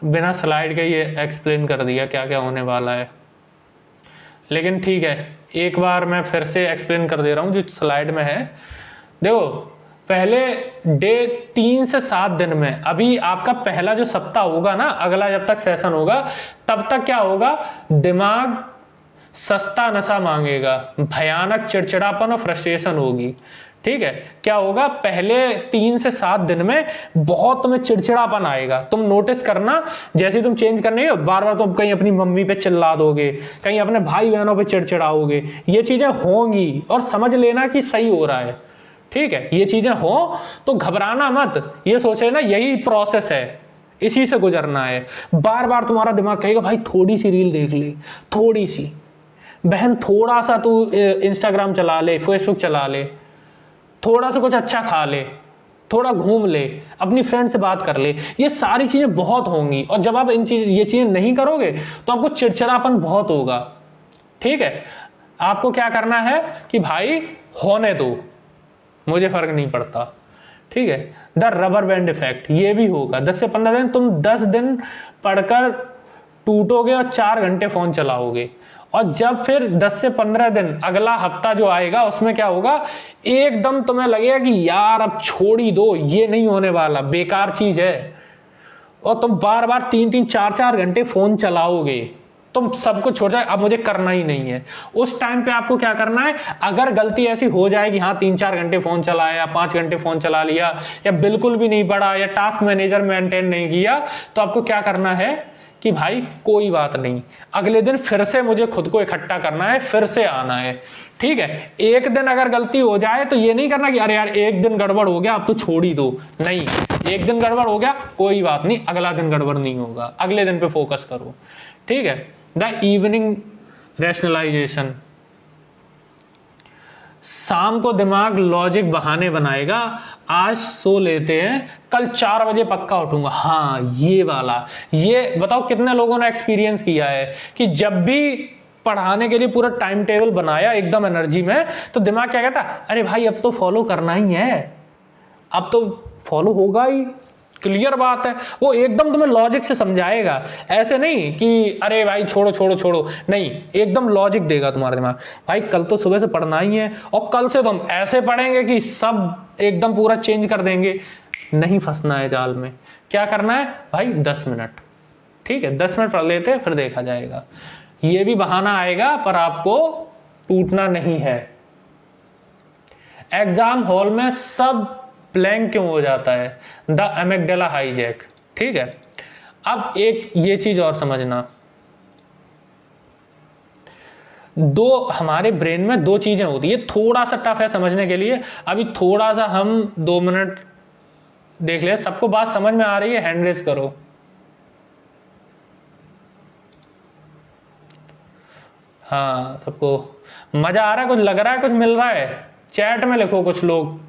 बिना स्लाइड के ये एक्सप्लेन कर दिया क्या क्या होने वाला है, लेकिन ठीक है, एक बार मैं फिर से एक्सप्लेन कर दे रहा हूं जो स्लाइड में है। देखो, पहले डे 3 से 7 दिन में, अभी आपका पहला जो सप्ताह होगा ना, अगला जब तक सेशन होगा तब तक क्या होगा, दिमाग सस्ता नशा मांगेगा, भयानक चिड़चिड़ापन और फ्रस्ट्रेशन होगी, ठीक है। क्या होगा, पहले 3 से 7 दिन में बहुत तुम्हें चिड़चिड़ापन आएगा। तुम नोटिस करना, जैसे तुम चेंज करने बार बार तुम कहीं अपनी मम्मी पे चिल्ला दोगे, कहीं अपने भाई बहनों पे चिड़चिड़ाओगे, ये चीजें होंगी, और समझ लेना कि सही हो रहा है, ठीक है। ये चीजें हो तो घबराना मत, ये सोच लेना यही प्रोसेस है, इसी से गुजरना है। बार बार तुम्हारा दिमाग कहेगा भाई थोड़ी सी रील देख ले, थोड़ी सी, बहन थोड़ा सा तू इंस्टाग्राम चला ले, फेसबुक चला ले, थोड़ा सा कुछ अच्छा खा ले, थोड़ा घूम ले, अपनी फ्रेंड से बात कर ले, ये सारी चीजें बहुत होंगी। और जब आप ये चीजें नहीं करोगे तो आपको चिड़चिड़ापन बहुत होगा, ठीक है। आपको क्या करना है कि भाई होने दो, मुझे फर्क नहीं पड़ता, ठीक है। द रबर बैंड इफेक्ट, ये भी होगा। 10 से 15 दिन तुम 10 दिन पढ़कर टूटोगे और 4 घंटे फोन चलाओगे, और जब फिर 10 से 15 दिन अगला हफ्ता जो आएगा उसमें क्या होगा, एकदम तुम्हें लगेगा कि यार अब छोड़ ही दो, ये नहीं होने वाला, बेकार चीज है, और तुम बार बार 3-3 4-4 घंटे फोन चलाओगे, तो सब कुछ छोड़ जाए, अब मुझे करना ही नहीं है। उस टाइम पे आपको क्या करना है, अगर गलती ऐसी हो जाए कि हाँ 3-4 घंटे फोन चलाया, 5 घंटे फोन चला लिया, या बिल्कुल भी नहीं पढ़ा, या टास्क मैनेजर मेंटेन नहीं किया, तो आपको क्या करना है कि भाई कोई बात नहीं, अगले दिन फिर से मुझे खुद को इकट्ठा करना है, फिर से आना है। ठीक है, एक दिन अगर गलती हो जाए तो ये नहीं करना कि अरे यार एक दिन गड़बड़ हो गया अब तो छोड़ ही दो, नहीं, एक दिन गड़बड़ हो गया कोई बात नहीं, अगला दिन गड़बड़ नहीं होगा, अगले दिन पे फोकस करो। ठीक है, द इवनिंग रैशनलाइजेशन, शाम को दिमाग लॉजिक बहाने बनाएगा, आज सो लेते हैं कल 4 बजे पक्का उठूंगा। हाँ ये वाला, ये बताओ कितने लोगों ने एक्सपीरियंस किया है कि जब भी पढ़ाने के लिए पूरा टाइम टेबल बनाया एकदम एनर्जी में, तो दिमाग क्या कहता, अरे भाई अब तो फॉलो करना ही है, अब तो फॉलो होगा ही, क्लियर बात है। वो एकदम तुम्हें लॉजिक से समझाएगा, ऐसे नहीं कि अरे भाई छोड़ो छोड़ो छोड़ो, नहीं, एकदम लॉजिक देगा तुम्हारे दिमाग, भाई कल तो सुबह से पढ़ना ही है और कल से तुम ऐसे पढ़ेंगे कि सब एकदम पूरा चेंज कर देंगे। नहीं फंसना है जाल में, क्या करना है भाई 10 मिनट, ठीक है 10 मिनट पढ़ लेते हैं फिर देखा जाएगा। ये भी बहाना आएगा पर आपको टूटना नहीं है। एग्जाम हॉल में सब ब्लैंक क्यों हो जाता है, द एमिगडाला हाईजैक। ठीक है, अब एक ये चीज और समझना, हमारे ब्रेन में 2 चीजें होती है, थोड़ा सा टफ है समझने के लिए, अभी थोड़ा सा हम 2 मिनट देख ले। सबको बात समझ में आ रही है, हैंड रेज करो। हाँ सबको मजा आ रहा है, कुछ लग रहा है, कुछ मिल रहा है, चैट में लिखो कुछ लोग,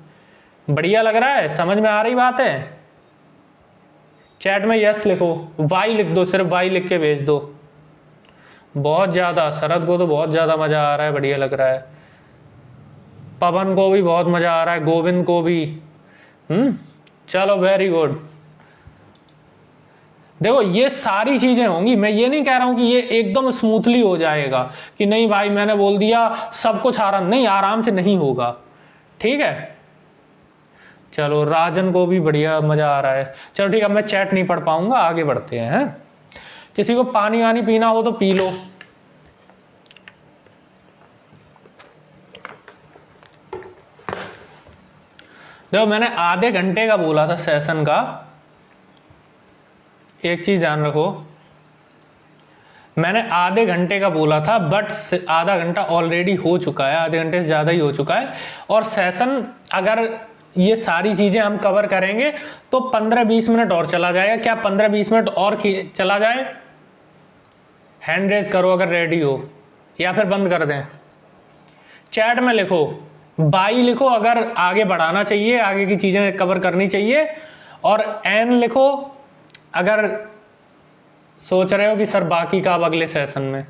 बढ़िया लग रहा है, समझ में आ रही बात है, चैट में यस लिखो, वाई लिख दो, सिर्फ वाई लिख के भेज दो। बहुत ज्यादा, शरद को तो बहुत ज्यादा मजा आ रहा है, बढ़िया लग रहा है, पवन को भी बहुत मजा आ रहा है, गोविंद को भी। चलो वेरी गुड। देखो ये सारी चीजें होंगी, मैं ये नहीं कह रहा हूं कि ये एकदम स्मूथली हो जाएगा कि नहीं भाई मैंने बोल दिया सब कुछ आराम, नहीं, आराम से नहीं होगा। ठीक है, चलो राजन को भी बढ़िया मजा आ रहा है। चलो ठीक है, मैं चैट नहीं पढ़ पाऊंगा, आगे बढ़ते हैं। किसी को पानी वानी पीना हो तो पी लो। देखो मैंने आधे घंटे का बोला था सेशन का, एक चीज ध्यान रखो, मैंने आधे घंटे का बोला था, बट आधा घंटा ऑलरेडी हो चुका है, आधे घंटे से ज्यादा ही हो चुका है। और सेशन अगर ये सारी चीजें हम कवर करेंगे तो 15-20 मिनट और चला जाएगा। क्या 15-20 मिनट और चला जाए? हैंड रेज करो अगर रेडी हो, या फिर बंद कर दें। चैट में लिखो, बाई लिखो अगर आगे बढ़ाना चाहिए, आगे की चीजें कवर करनी चाहिए, और एन लिखो अगर सोच रहे हो कि सर बाकी का अब अगले सेशन में।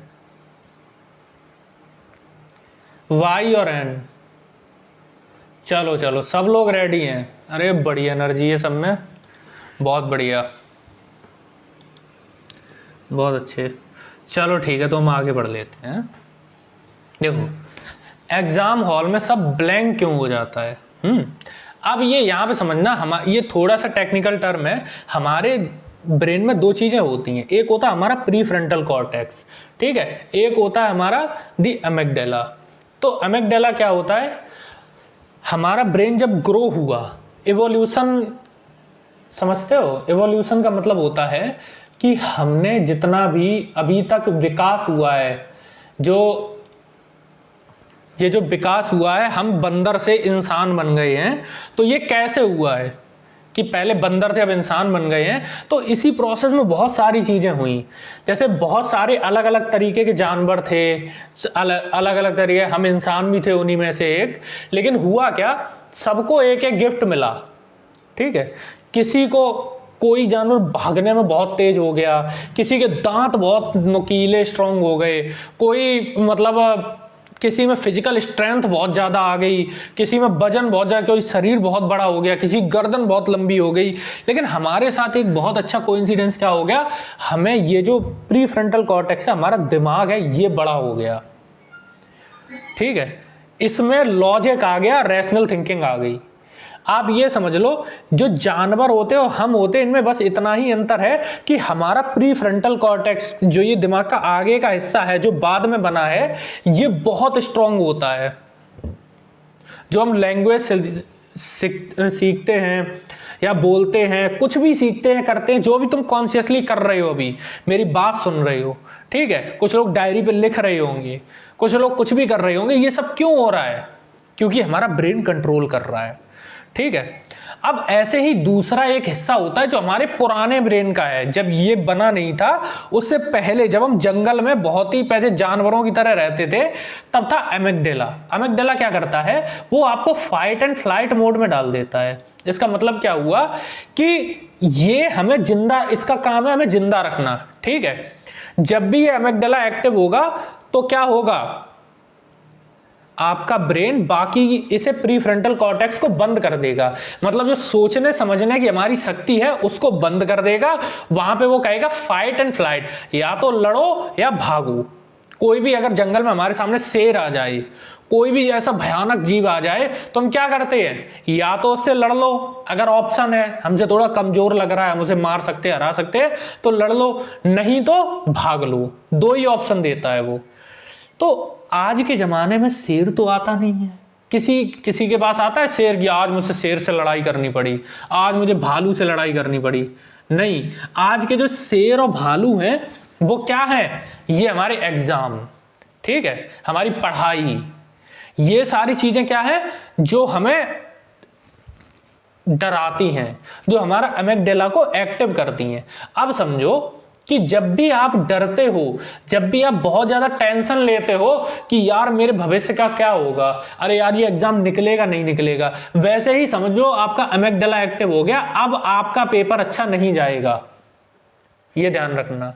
वाई और एन, चलो चलो सब लोग रेडी हैं, अरे बड़ी एनर्जी है सब में, बहुत बढ़िया, बहुत अच्छे। चलो ठीक है, तो हम आगे बढ़ लेते हैं। देखो एग्जाम हॉल में सब ब्लैंक क्यों हो जाता है। अब ये यहां पे समझना, ये थोड़ा सा टेक्निकल टर्म है। हमारे ब्रेन में 2 चीजें होती हैं, एक होता है हमारा प्रीफ्रंटल कॉर्टेक्स, ठीक है, एक होता है हमारा द एमिगडाला। तो एमिगडाला क्या होता है, हमारा ब्रेन जब ग्रो हुआ, इवोल्यूशन समझते हो, इवोल्यूशन का मतलब होता है कि हमने जितना भी अभी तक विकास हुआ है, ये जो विकास हुआ है, हम बंदर से इंसान बन गए हैं, तो ये कैसे हुआ है कि पहले बंदर थे अब इंसान बन गए हैं। तो इसी प्रोसेस में बहुत सारी चीजें हुई, जैसे बहुत सारे अलग अलग तरीके के जानवर थे, अलग अलग तरीके, हम इंसान भी थे उन्हीं में से एक। लेकिन हुआ क्या, सबको एक एक गिफ्ट मिला, ठीक है, किसी को कोई जानवर भागने में बहुत तेज हो गया, किसी के दांत बहुत नुकीले स्ट्रांग हो गए, कोई मतलब किसी में फिजिकल स्ट्रेंथ बहुत ज्यादा आ गई, किसी में वजन बहुत ज्यादा, कोई शरीर बहुत बड़ा हो गया, किसी गर्दन बहुत लंबी हो गई। लेकिन हमारे साथ एक बहुत अच्छा कोइंसिडेंस क्या हो गया, हमें ये जो प्री फ्रंटल कॉर्टेक्स है, हमारा दिमाग है, ये बड़ा हो गया, ठीक है, इसमें लॉजिक आ गया, रैशनल थिंकिंग आ गई। आप ये समझ लो, जो जानवर होते और हम होते इनमें बस इतना ही अंतर है कि हमारा प्री फ्रंटल कॉर्टेक्स, जो ये दिमाग का आगे का हिस्सा है जो बाद में बना है, ये बहुत स्ट्रांग होता है। जो हम लैंग्वेज सीखते हैं या बोलते हैं, कुछ भी सीखते हैं करते हैं, जो भी तुम कॉन्शियसली कर रहे हो, अभी मेरी बात सुन रहे हो, ठीक है, कुछ लोग डायरी पे लिख रहे होंगे, कुछ लोग कुछ भी कर रहे होंगे, ये सब क्यों हो रहा है? क्योंकि हमारा ब्रेन कंट्रोल कर रहा है, ठीक है। अब ऐसे ही दूसरा एक हिस्सा होता है जो हमारे पुराने ब्रेन का है, जब ये बना नहीं था उससे पहले, जब हम जंगल में बहुत ही पहले जानवरों की तरह रहते थे, तब था एमिगडाला। एमिगडाला क्या करता है, वो आपको फाइट एंड फ्लाइट मोड में डाल देता है। इसका मतलब क्या हुआ कि ये हमें जिंदा, इसका काम है हमें जिंदा रखना, ठीक है। जब भी ये एमिगडाला एक्टिव होगा तो क्या होगा, आपका ब्रेन बाकी इसे प्रीफ्रंटल कॉर्टेक्स को बंद कर देगा, मतलब जो सोचने समझने की हमारी शक्ति है उसको बंद कर देगा। वहां पे वो कहेगा फाइट एंड फ्लाइट, या तो लड़ो या भागो। कोई भी अगर जंगल में हमारे सामने शेर आ जाए, कोई भी ऐसा भयानक जीव आ जाए, तो हम क्या करते हैं, या तो उससे लड़ लो, अगर ऑप्शन है हमसे थोड़ा कमजोर लग रहा है, हम उसे मार सकते हैं, हरा सकते हैं, तो लड़ लो, नहीं तो भाग लो। दो ही ऑप्शन देता है वो। तो आज के जमाने में शेर तो आता नहीं है, किसी के पास आता है शेर की आज मुझसे शेर से लड़ाई करनी पड़ी, आज मुझे भालू से लड़ाई करनी पड़ी, नहीं। आज के जो शेर और भालू हैं वो क्या है, ये हमारे एग्जाम, ठीक है, हमारी पढ़ाई, ये सारी चीजें क्या है जो हमें डराती हैं, जो हमारा एमिगडाला को एक्टिव करती हैं। अब समझो कि जब भी आप डरते हो, जब भी आप बहुत ज्यादा टेंशन लेते हो कि यार मेरे भविष्य का क्या होगा, अरे यार ये एग्जाम निकलेगा नहीं निकलेगा, वैसे ही समझ लो आपका एमिगडाला एक्टिव हो गया, अब आपका पेपर अच्छा नहीं जाएगा, ये ध्यान रखना,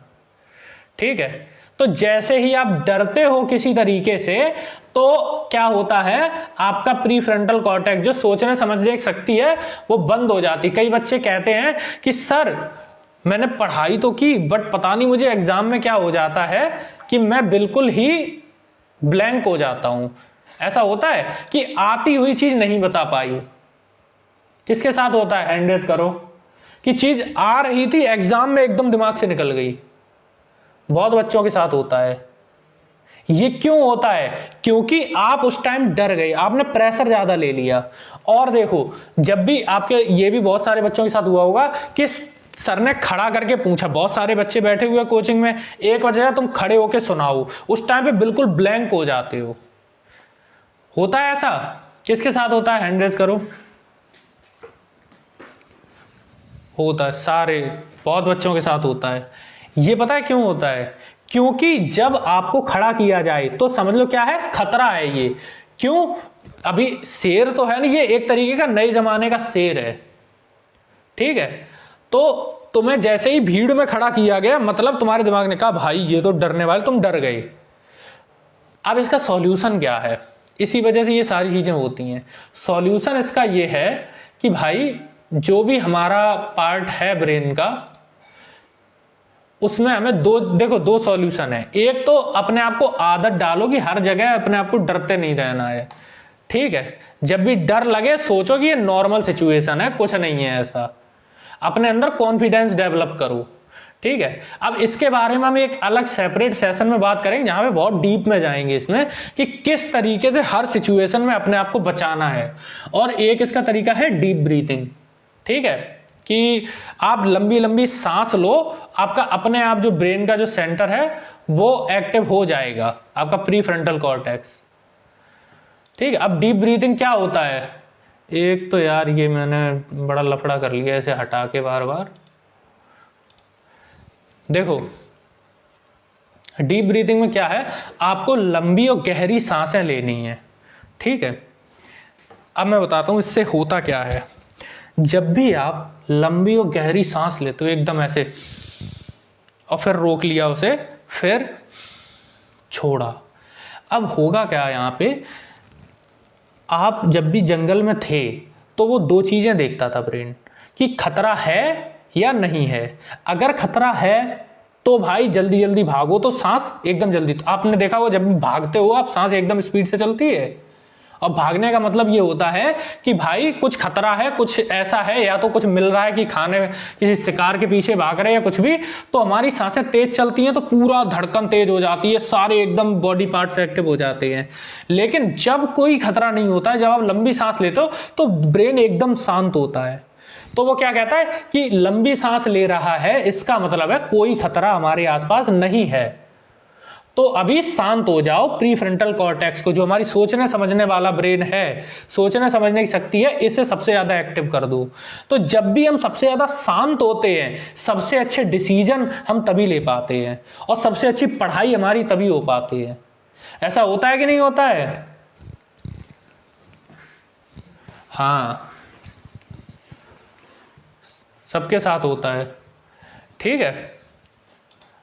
ठीक है। तो जैसे ही आप डरते हो किसी तरीके से, तो क्या होता है, आपका प्रीफ्रंटल कॉर्टेक्स जो सोचने समझने की शक्ति है वो बंद हो जाती। कई बच्चे कहते हैं कि सर मैंने पढ़ाई तो की, बट पता नहीं मुझे एग्जाम में क्या हो जाता है कि मैं बिल्कुल ही ब्लैंक हो जाता हूं। ऐसा होता है कि आती हुई चीज नहीं बता पाई। किसके साथ होता है, हैंड रेज करो, कि चीज आ रही थी एग्जाम में एकदम दिमाग से निकल गई। बहुत बच्चों के साथ होता है। ये क्यों होता है, क्योंकि आप उस टाइम डर गए, आपने प्रेशर ज्यादा ले लिया। और देखो, जब भी आपके, ये भी बहुत सारे बच्चों के साथ हुआ होगा कि सर ने खड़ा करके पूछा, बहुत सारे बच्चे बैठे हुए कोचिंग में, एक बजे तुम खड़े होके सुनाओ, उस टाइम पे बिल्कुल ब्लैंक हो जाते हो। होता है ऐसा? किसके साथ होता है, हैंड रेज करो। होता है, सारे बहुत बच्चों के साथ होता है। ये पता है क्यों होता है, क्योंकि जब आपको खड़ा किया जाए तो समझ लो क्या है, खतरा है ये। क्यों, अभी शेर तो है ना, ये एक तरीके का नए जमाने का शेर है, ठीक है। तो तुम्हें जैसे ही भीड़ में खड़ा किया गया, मतलब तुम्हारे दिमाग ने कहा भाई ये तो डरने वाले, तुम डर गए। अब इसका सॉल्यूशन क्या है, इसी वजह से ये सारी चीजें होती हैं। सॉल्यूशन इसका ये है कि भाई जो भी हमारा पार्ट है ब्रेन का, उसमें हमें दो सॉल्यूशन है। एक तो अपने आप को आदत डालो कि हर जगह अपने आप को डरते नहीं रहना है, ठीक है। जब भी डर लगे सोचो कि ये नॉर्मल सिचुएशन है, कुछ नहीं है ऐसा। अपने अंदर कॉन्फिडेंस डेवलप करो, ठीक है। अब इसके बारे में हम एक अलग सेपरेट सेशन में बात करेंगे, जहां पे बहुत डीप में जाएंगे इसमें कि किस तरीके से हर सिचुएशन में अपने आप को बचाना है। और एक इसका तरीका है डीप ब्रीथिंग, ठीक है, कि आप लंबी लंबी सांस लो, आपका अपने आप जो ब्रेन का जो सेंटर है वो एक्टिव हो जाएगा, आपका प्रीफ्रंटल कॉर्टेक्स, ठीक है। अब डीप ब्रीथिंग क्या होता है, एक तो यार ये मैंने बड़ा लफड़ा कर लिया ऐसे हटा के बार बार। देखो डीप ब्रीथिंग में क्या है, आपको लंबी और गहरी सांसें लेनी है, ठीक है। अब मैं बताता हूं इससे होता क्या है। जब भी आप लंबी और गहरी सांस लेते हो एकदम ऐसे, और फिर रोक लिया उसे, फिर छोड़ा, अब होगा क्या यहां पे, आप जब भी जंगल में थे तो वो दो चीजें देखता था ब्रेन, कि खतरा है या नहीं है। अगर खतरा है तो भाई जल्दी जल्दी भागो, तो सांस एकदम जल्दी, तो आपने देखा हो जब भी भागते हो आप सांस एकदम स्पीड से चलती है, और भागने का मतलब ये होता है कि भाई कुछ खतरा है, कुछ ऐसा है, या तो कुछ मिल रहा है कि खाने, किसी शिकार के पीछे भाग रहे हैं या कुछ भी, तो हमारी सांसें तेज चलती हैं तो पूरा धड़कन तेज हो जाती है, सारे एकदम बॉडी पार्ट्स एक्टिव हो जाते हैं। लेकिन जब कोई खतरा नहीं होता है, जब आप लंबी सांस लेते हो तो ब्रेन एकदम शांत होता है। तो वो क्या कहता है कि लंबी सांस ले रहा है, इसका मतलब है कोई खतरा हमारे आसपास नहीं है। तो अभी शांत हो जाओ, प्री फ्रंटल कॉर्टेक्स को, जो हमारी सोचने समझने वाला ब्रेन है, सोचने समझने की शक्ति है, इसे सबसे ज्यादा एक्टिव कर दो। तो जब भी हम सबसे ज्यादा शांत होते हैं, सबसे अच्छे डिसीजन हम तभी ले पाते हैं और सबसे अच्छी पढ़ाई हमारी तभी हो पाती है। ऐसा होता है कि नहीं होता है? हाँ, सबके साथ होता है। ठीक है,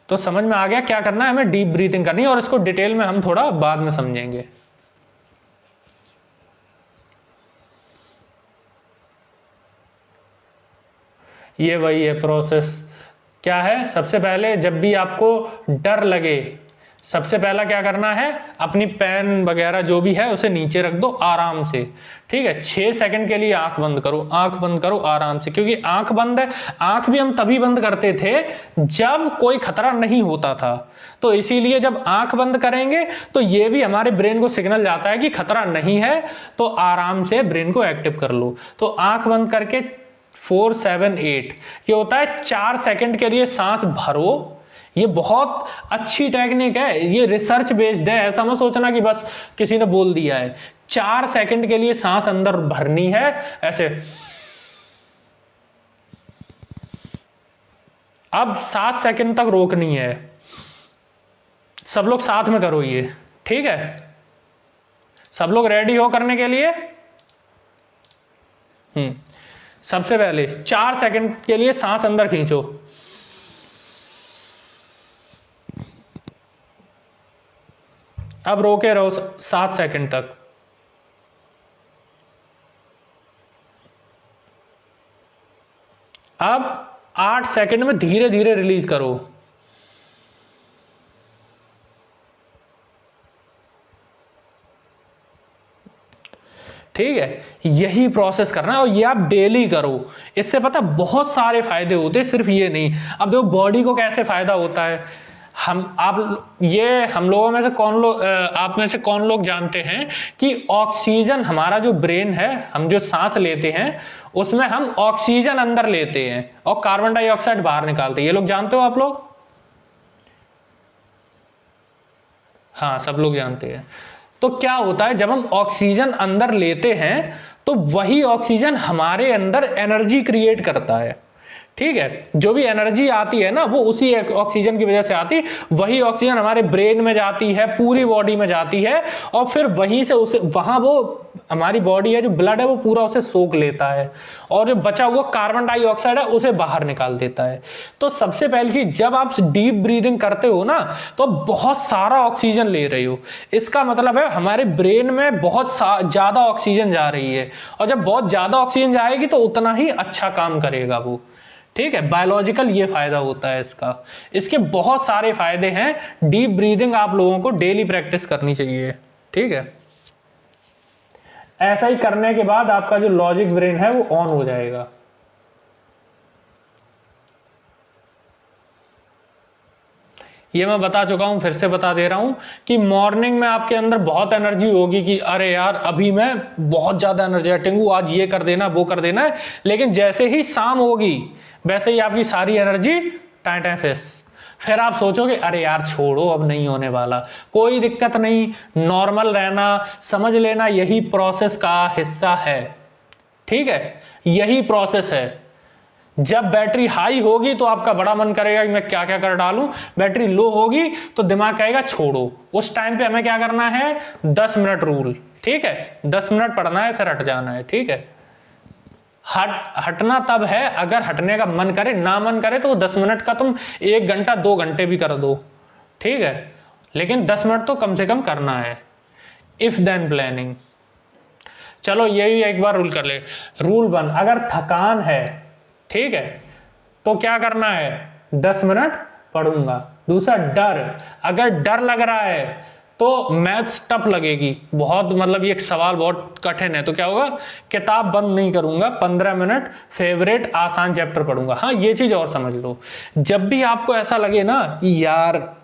तो समझ में आ गया क्या करना है, हमें डीप ब्रीथिंग करनी है, और इसको डिटेल में हम थोड़ा बाद में समझेंगे। ये वही है प्रोसेस। क्या है? सबसे पहले जब भी आपको डर लगे, सबसे पहला क्या करना है, अपनी पेन वगैरह जो भी है उसे नीचे रख दो आराम से। ठीक है, 6 सेकंड के लिए आंख बंद करो, आंख बंद करो आराम से, क्योंकि आंख बंद है, आंख भी हम तभी बंद करते थे जब कोई खतरा नहीं होता था। तो इसीलिए जब आंख बंद करेंगे तो ये भी हमारे ब्रेन को सिग्नल जाता है कि खतरा नहीं है, तो आराम से ब्रेन को एक्टिव कर लो। तो आंख बंद करके 4 7 8 ये होता है 4 सेकंड के लिए सांस भरो। ये बहुत अच्छी टेक्निक है, ये रिसर्च बेस्ड है, ऐसा मत सोचना कि बस किसी ने बोल दिया है। 4 सेकंड के लिए सांस अंदर भरनी है ऐसे। अब 7 सेकंड तक रोकनी है। सब लोग साथ में करो ये, ठीक है? सब लोग रेडी हो करने के लिए? सबसे पहले 4 सेकंड के लिए सांस अंदर खींचो। अब रोके रहो 7 सेकंड तक। अब 8 सेकंड में धीरे धीरे रिलीज करो। ठीक है, यही प्रोसेस करना है और ये आप डेली करो। इससे पता बहुत सारे फायदे होते हैं, सिर्फ ये नहीं। अब देखो बॉडी को कैसे फायदा होता है, हम लोगों में से आप में से कौन लोग जानते हैं कि ऑक्सीजन, हमारा जो ब्रेन है, हम जो सांस लेते हैं उसमें हम ऑक्सीजन अंदर लेते हैं और कार्बन डाइऑक्साइड बाहर निकालते हैं। ये लोग जानते हो आप लोग? हाँ, सब लोग जानते हैं। तो क्या होता है, जब हम ऑक्सीजन अंदर लेते हैं तो वही ऑक्सीजन हमारे अंदर एनर्जी क्रिएट करता है। ठीक है, जो भी एनर्जी आती है ना वो उसी ऑक्सीजन की वजह से आती, वही ऑक्सीजन हमारे ब्रेन में जाती है, पूरी बॉडी में जाती है, और फिर वहीं से उसे वहां वो हमारी बॉडी है, जो ब्लड है वो पूरा उसे सोख लेता है, और जो बचा हुआ कार्बन डाइऑक्साइड है उसे बाहर निकाल देता है। तो सबसे पहली चीज, जब आप डीप ब्रीदिंग करते हो ना तो बहुत सारा ऑक्सीजन ले रहे हो, इसका मतलब है हमारे ब्रेन में बहुत ज्यादा ऑक्सीजन जा रही है, और जब बहुत ज्यादा ऑक्सीजन जाएगी तो उतना ही अच्छा काम करेगा वो। ठीक है, बायोलॉजिकल ये फायदा होता है इसका। इसके बहुत सारे फायदे हैं। डीप ब्रीदिंग आप लोगों को डेली प्रैक्टिस करनी चाहिए। ठीक है, ऐसा ही करने के बाद आपका जो लॉजिक ब्रेन है वो ऑन हो जाएगा। ये मैं बता चुका हूं, फिर से बता दे रहा हूं कि मॉर्निंग में आपके अंदर बहुत एनर्जी होगी कि अरे यार अभी मैं बहुत ज्यादा एनर्जेटिक हूं, आज ये कर देना वो कर देना है। लेकिन जैसे ही शाम होगी वैसे ही आपकी सारी एनर्जी टाइम फिस। फिर आप सोचोगे अरे यार छोड़ो, अब नहीं होने वाला, कोई दिक्कत नहीं, नॉर्मल रहना, समझ लेना यही प्रोसेस का हिस्सा है। ठीक है, यही प्रोसेस है। जब बैटरी हाई होगी तो आपका बड़ा मन करेगा कि मैं क्या क्या कर डालूं, बैटरी लो होगी तो दिमाग कहेगा छोड़ो। उस टाइम पे हमें क्या करना है, 10 मिनट रूल। ठीक है, 10 मिनट पढ़ना है फिर हट जाना है। ठीक है, हटना तब है अगर हटने का मन करे, ना मन करे तो 10 मिनट का तुम 1 घंटा 2 घंटे भी कर दो। ठीक है, लेकिन 10 मिनट तो कम से कम करना है। If then planning. चलो ये भी एक बार रूल कर ले। रूल 1, अगर थकान है, ठीक है, तो क्या करना है, 10 मिनट पढ़ूंगा। दूसरा, डर, अगर डर लग रहा है तो मैथ्स टफ लगेगी बहुत, मतलब ये सवाल बहुत कठिन है, तो क्या होगा, किताब बंद नहीं करूंगा, 15 मिनट फेवरेट आसान चैप्टर पढ़ूंगा। हाँ ये चीज और समझ लो, जब भी आपको ऐसा लगे ना कि यार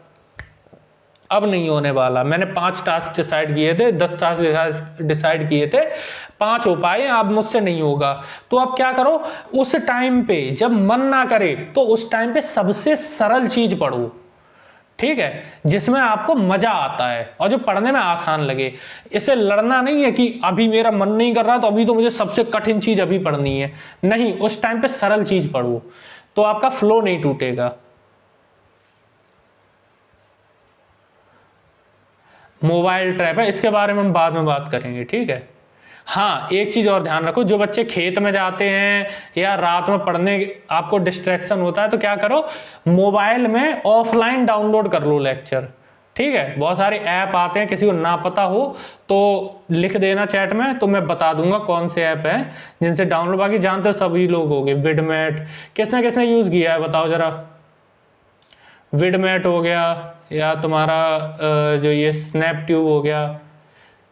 अब नहीं होने वाला, मैंने 5 टास्क डिसाइड किए थे, 10 टास्क डिसाइड किए थे, 5 हो पाए, अब मुझसे नहीं होगा, तो आप क्या करो, उस टाइम पे जब मन ना करे तो उस टाइम पे सबसे सरल चीज पढ़ो, ठीक है, जिसमें आपको मजा आता है और जो पढ़ने में आसान लगे। इससे लड़ना नहीं है कि अभी मेरा मन नहीं कर रहा तो अभी तो मुझे सबसे कठिन चीज अभी पढ़नी है, नहीं, उस टाइम पे सरल चीज पढ़ो तो आपका फ्लो नहीं टूटेगा। मोबाइल ट्रैप है, इसके बारे में हम बाद में बात करेंगे, ठीक है। हाँ एक चीज और ध्यान रखो, जो बच्चे खेत में जाते हैं या रात में पढ़ने आपको डिस्ट्रैक्शन होता है तो क्या करो, मोबाइल में ऑफलाइन डाउनलोड कर लो लेक्चर, ठीक है। बहुत सारे ऐप आते हैं, किसी को ना पता हो तो लिख देना चैट में, तो मैं बता दूंगा कौन से ऐप है जिनसे डाउनलोड, बाकी जानते हो सभी लोग होंगे। विडमेट किसने किसने यूज किया है बताओ जरा, विडमेट हो गया या तुम्हारा जो ये स्नैपट्यूब हो गया,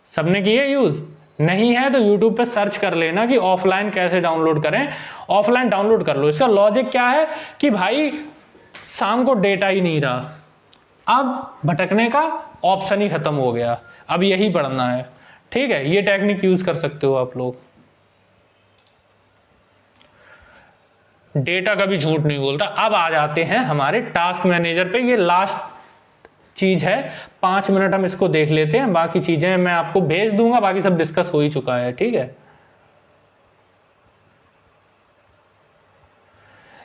सबने किया यूज? नहीं है तो यूट्यूब पे सर्च कर लेना कि ऑफलाइन कैसे डाउनलोड करें, ऑफलाइन डाउनलोड कर लो। इसका लॉजिक क्या है कि भाई शाम को डेटा ही नहीं रहा, अब भटकने का ऑप्शन ही खत्म हो गया, अब यही पढ़ना है, ठीक है। ये टेक्निक यूज कर सकते हो आप लोग। डेटा कभी झूठ नहीं बोलता। अब आ जाते हैं हमारे टास्क मैनेजर पे, ये लास्ट चीज है, 5 मिनट हम इसको देख लेते हैं, बाकी चीजें मैं आपको भेज दूंगा, बाकी सब डिस्कस हो ही चुका है, ठीक है।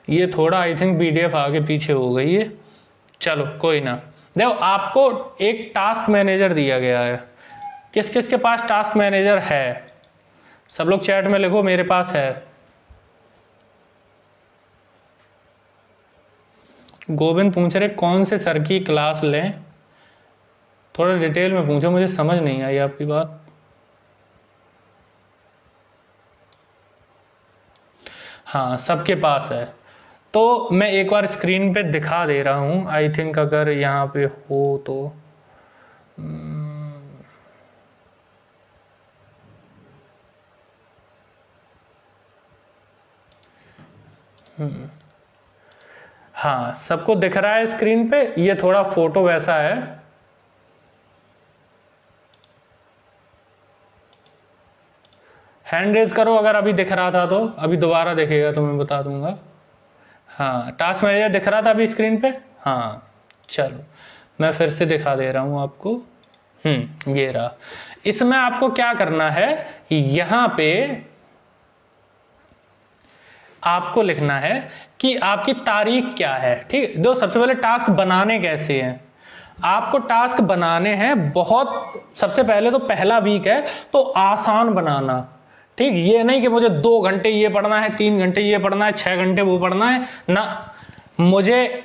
ये थोड़ा आई थिंक पीडीएफ आगे पीछे हो गई है, चलो कोई ना। देखो आपको एक टास्क मैनेजर दिया गया है, किस किस के पास टास्क मैनेजर है, सब लोग चैट में लिखो मेरे पास है। गोविंद पूछ रहे कौन से सर की क्लास लें, थोड़ा डिटेल में पूछो, मुझे समझ नहीं आई आपकी बात। हाँ सबके पास है, तो मैं एक बार स्क्रीन पे दिखा दे रहा हूं, आई थिंक अगर यहाँ पे हो तो हाँ सबको दिख रहा है स्क्रीन पे, ये थोड़ा फोटो वैसा है, हैंड रेज करो अगर अभी दिख रहा था तो, अभी दोबारा दिखेगा तो मैं बता दूंगा। हाँ टास्क मैनेजर दिख रहा था अभी स्क्रीन पे, हाँ चलो मैं फिर से दिखा दे रहा हूं आपको। ये रहा। इसमें आपको क्या करना है, यहां पे आपको लिखना है कि आपकी तारीख क्या है, ठीक है। दो सबसे पहले टास्क बनाने कैसे हैं, आपको टास्क बनाने हैं बहुत, सबसे पहले तो पहला वीक है तो आसान बनाना, ठीक। ये नहीं कि मुझे 2 घंटे ये पढ़ना है, 3 घंटे ये पढ़ना है, 6 घंटे वो पढ़ना है ना, मुझे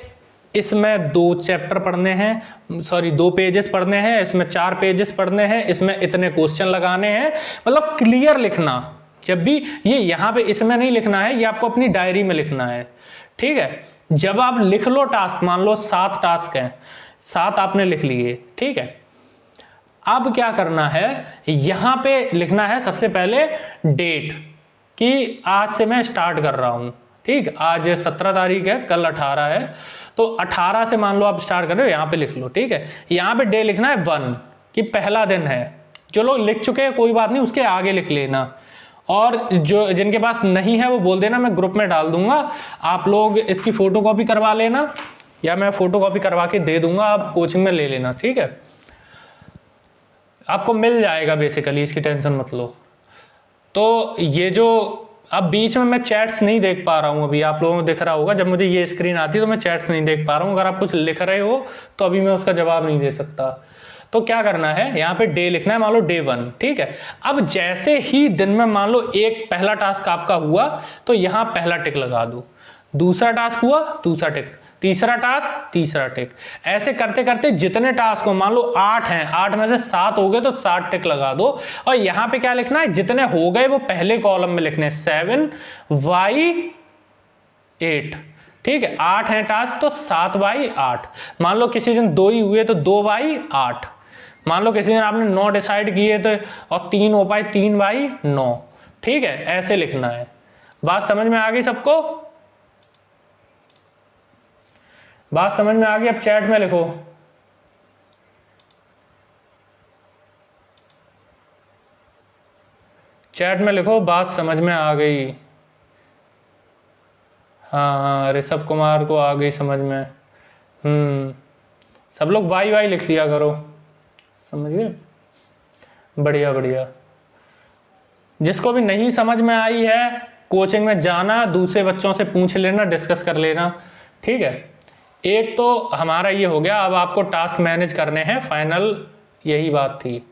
इसमें 2 चैप्टर पढ़ने हैं, सॉरी 2 पेजेस पढ़ने हैं, इसमें 4 पेजेस पढ़ने हैं, इसमें इतने क्वेश्चन लगाने हैं, मतलब क्लियर लिखना। जब भी ये यहाँ पे इसमें नहीं लिखना है, ये आपको अपनी डायरी में लिखना है, ठीक है। जब आप लिख लो टास्क, मान लो 7 टास्क हैं, 7 आपने लिख लिए, ठीक है। अब क्या करना है, यहां पे लिखना है सबसे पहले डेट, कि आज से मैं स्टार्ट कर रहा हूं, ठीक। आज 17 तारीख है, कल 18 है, तो 18 से मान लो आप स्टार्ट कर रहे हो, यहां पे लिख लो, ठीक है। यहां पे डे लिखना है 1, कि पहला दिन है। जो लोग लिख चुके हैं कोई बात नहीं, उसके आगे लिख लेना, और जो जिनके पास नहीं है वो बोल देना, मैं ग्रुप में डाल दूंगा, आप लोग इसकी फोटो कॉपी करवा लेना, या मैं फोटो कॉपी करवा के दे दूंगा, आप कोचिंग में ले लेना, ठीक है। आपको मिल जाएगा बेसिकली, इसकी टेंशन मत लो। तो ये जो अब बीच में मैं चैट्स नहीं देख पा रहा हूं, अभी आप लोगों को दिख रहा होगा, जब मुझे ये स्क्रीन आती है तो मैं चैट्स नहीं देख पा रहा हूं, अगर आप कुछ लिख रहे हो तो अभी मैं उसका जवाब नहीं दे सकता। तो क्या करना है, यहाँ पे डे लिखना है, मान लो डे 1, ठीक है। अब जैसे ही दिन में मान लो एक पहला टास्क आपका हुआ तो यहाँ पहला टिक लगा दो, दूसरा टास्क हुआ दूसरा टिक, तीसरा टास्क तीसरा टिक, ऐसे करते करते जितने टास्क हो, मान लो 8 हैं, 8 में से 7 हो गए तो 7 टिक लगा दो। और यहाँ पे क्या लिखना है, जितने हो गए वो पहले कॉलम में लिखने, 7/8, ठीक है। 8 है टास्क तो 7/8, मान लो किसी दिन 2 ही हुए तो 2/8, मान लो किसी दिन आपने 9 डिसाइड किए तो और 3 हो पाए, 3/9, ठीक है, ऐसे लिखना है। बात समझ में आ गई सबको? बात समझ में आ गई? अब चैट में लिखो। चैट में लिखो बात समझ में आ गई। हाँ, ऋषभ कुमार को आ गई समझ में। सब लोग वाई वाई लिख लिया करो, समझ गए? बढ़िया बढ़िया। जिसको भी नहीं समझ में आई है, कोचिंग में जाना, दूसरे बच्चों से पूछ लेना, डिस्कस कर लेना, ठीक है। एक तो हमारा ये हो गया, अब आपको टास्क मैनेज करने हैं, फाइनल यही बात थी,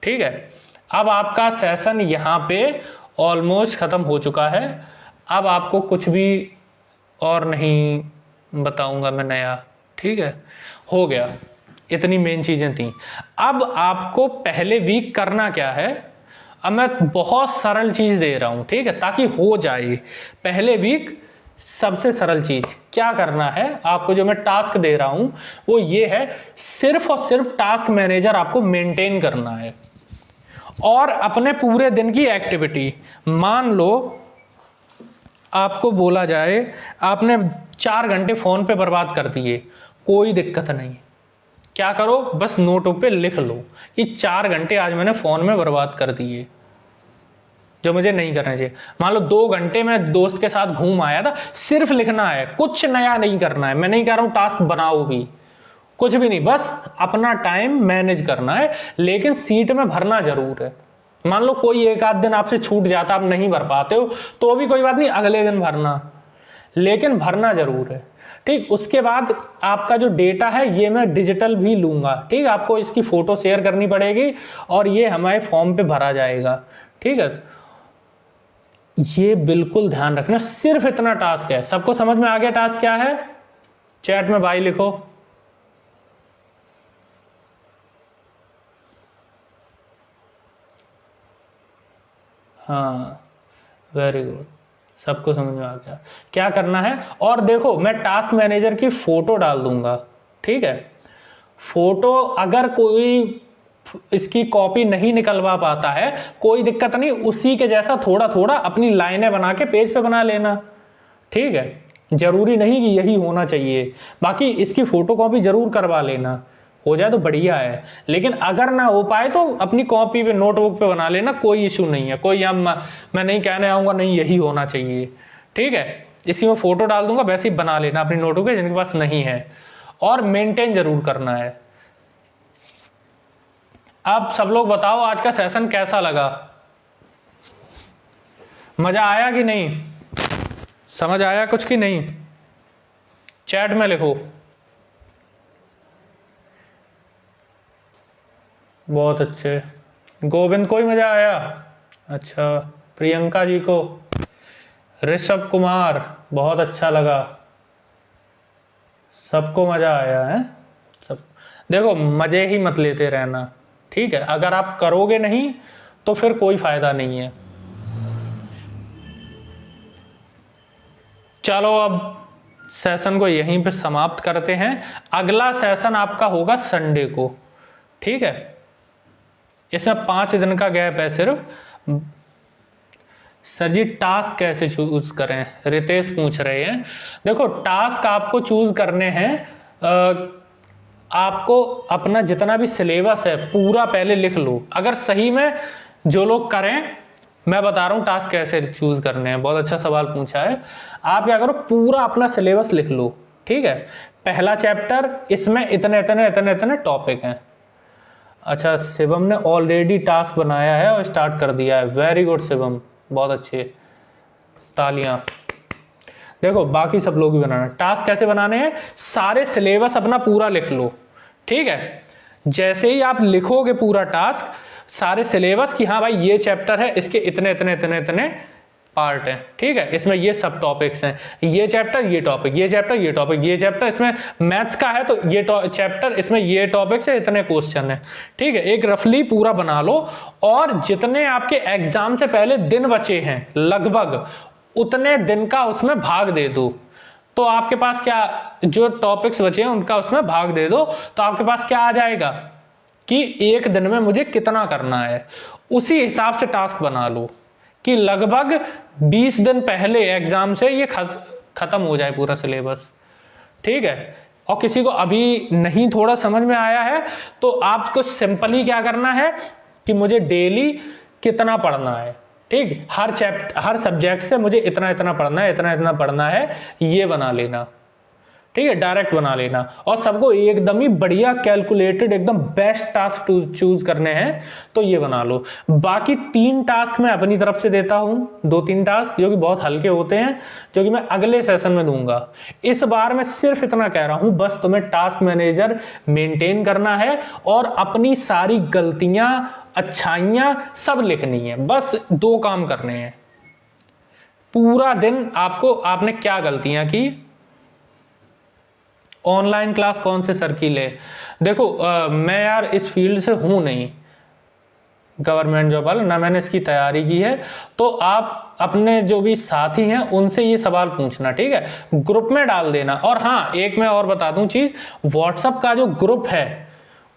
ठीक है। अब आपका सेशन यहाँ पे ऑलमोस्ट ख़त्म हो चुका है। अब आपको कुछ भी और नहीं बताऊंगा मैं नया, ठीक है, हो गया। इतनी मेन चीज़ें थी। अब आपको पहले वीक करना क्या है, अब मैं बहुत सरल चीज़ दे रहा हूँ, ठीक है, ताकि हो जाए। पहले वीक सबसे सरल चीज़ क्या करना है आपको, जो मैं टास्क दे रहा हूँ वो ये है, सिर्फ और सिर्फ टास्क मैनेजर आपको मेंटेन करना है। और अपने पूरे दिन की एक्टिविटी, मान लो आपको बोला जाए आपने 4 घंटे फ़ोन पे बर्बाद कर दिए, कोई दिक्कत नहीं। क्या करो, बस नोटों पे लिख लो कि 4 घंटे आज मैंने फ़ोन में बर्बाद कर दिए, जो मुझे नहीं करना चाहिए। मान लो 2 घंटे मैं दोस्त के साथ घूम आया था, सिर्फ लिखना है, कुछ नया नहीं करना है। मैं नहीं कह रहा हूँ टास्क बनाओ भी, कुछ भी नहीं, बस अपना टाइम मैनेज करना है। लेकिन सीट में भरना जरूर है। मान लो कोई एक आध दिन आपसे छूट जाता, आप नहीं भर पाते हो, तो भी कोई बात नहीं, अगले दिन भरना, लेकिन भरना जरूर है, ठीक। उसके बाद आपका जो डेटा है ये मैं डिजिटल भी लूंगा, ठीक। आपको इसकी फोटो शेयर करनी पड़ेगी और ये हमारे फॉर्म पे भरा जाएगा, ठीक है। ये बिल्कुल ध्यान रखना, सिर्फ इतना टास्क है। सबको समझ में आ गया टास्क क्या है? चैट में बाय लिखो। हाँ, वेरी गुड, सबको समझ में आ गया क्या करना है। और देखो, मैं टास्क मैनेजर की फोटो डाल दूंगा, ठीक है। फोटो अगर कोई इसकी कॉपी नहीं निकलवा पाता है, कोई दिक्कत नहीं, उसी के जैसा थोड़ा थोड़ा अपनी लाइनें बना के पेज पे बना लेना, ठीक है। जरूरी नहीं कि यही होना चाहिए, बाकी इसकी फोटो कॉपी जरूर करवा लेना, हो जाए तो बढ़िया है। लेकिन अगर ना हो पाए तो अपनी कॉपी पे, नोटबुक पे बना लेना, कोई इशू नहीं है। कोई मैं नहीं कहने आऊंगा नहीं यही होना चाहिए, ठीक है। इसी में फोटो डाल दूंगा, वैसे ही बना लेना अपनी नोटबुक पे जिनके पास नहीं है, और मेंटेन जरूर करना है। अब सब लोग बताओ आज का सेशन कैसा लगा, मजा आया कि नहीं, समझ आया कुछ कि नहीं? चैट में लिखो। बहुत अच्छे, गोविंद को ही मजा आया, अच्छा। प्रियंका जी को, ऋषभ कुमार बहुत अच्छा लगा, सबको मजा आया है सब। देखो, मजे ही मत लेते रहना, ठीक है। अगर आप करोगे नहीं तो फिर कोई फायदा नहीं है। चलो अब सेशन को यहीं पे समाप्त करते हैं। अगला सेशन आपका होगा संडे को, ठीक है। इसमें 5 दिन का गैप है सिर्फ। सर जी टास्क कैसे चूज करें, रितेश पूछ रहे हैं। देखो, टास्क आपको चूज करने हैं, आपको अपना जितना भी सिलेबस है पूरा पहले लिख लो। अगर सही में जो लोग करें, मैं बता रहा हूं टास्क कैसे चूज करने हैं। बहुत अच्छा सवाल पूछा है। आप क्या करो, पूरा अपना सिलेबस लिख लो, ठीक है। पहला चैप्टर, इसमें इतने इतने इतने इतने टॉपिक हैं। अच्छा, शिवम ने ऑलरेडी टास्क बनाया है और स्टार्ट कर दिया है, वेरी गुड शिवम, बहुत अच्छे, तालियां। देखो, बाकी सब लोग भी बनाना। टास्क कैसे बनाने हैं, सारे सिलेबस अपना पूरा लिख लो, ठीक है। जैसे ही आप लिखोगे पूरा टास्क, सारे सिलेबस की हाँ भाई ये चैप्टर है, इसके इतने इतने इतने इतने पार्ट है, ठीक है। इसमें ये सब टॉपिक्स हैं, ये चैप्टर, ये टॉपिक, ये चैप्टर, ये टॉपिक, ये चैप्टर। इसमें मैथ्स का है तो ये चैप्टर, इसमें ये टॉपिक्स है, इतने क्वेश्चन है, ठीक है। एक रफली पूरा बना लो, और जितने आपके एग्जाम से पहले दिन बचे हैं लगभग उतने दिन का उसमें भाग दे दो। तो आपके पास क्या, जो टॉपिक्स बचे हैं उनका उसमें भाग दे दो, तो आपके पास क्या आ जाएगा, कि एक दिन में मुझे कितना करना है, उसी हिसाब से टास्क बना लो कि लगभग 20 दिन पहले एग्जाम से ये खत्म हो जाए पूरा सिलेबस, ठीक है। और किसी को अभी नहीं थोड़ा समझ में आया है तो आपको सिंपली क्या करना है कि मुझे डेली कितना पढ़ना है, ठीक, हर सब्जेक्ट से मुझे इतना इतना पढ़ना है, इतना इतना पढ़ना है, ये बना लेना, ठीक है, डायरेक्ट बना लेना। और सबको एकदम ही बढ़िया कैलकुलेटेड एकदम बेस्ट टास्क चूज करने हैं तो ये बना लो। बाकी 3 टास्क मैं अपनी तरफ से देता हूं, 2-3 टास्क जो कि बहुत हल्के होते हैं, जो कि मैं अगले सेशन में दूंगा। इस बार मैं सिर्फ इतना कह रहा हूं, बस तुम्हें टास्क मैनेजर मेंटेन करना है और अपनी सारी गलतियां, अच्छाइयां सब लिखनी है। बस 2 काम करने हैं पूरा दिन। आपने क्या गलतियां की, ऑनलाइन क्लास कौन से सर की ले। देखो मैं यार इस फील्ड से हूं नहीं, गवर्नमेंट जॉब वाला, ना मैंने इसकी तैयारी की है, तो आप अपने जो भी साथी हैं उनसे ये सवाल पूछना, ठीक है, ग्रुप में डाल देना। और हाँ, एक मैं और बता दूं चीज, व्हाट्सएप का जो ग्रुप है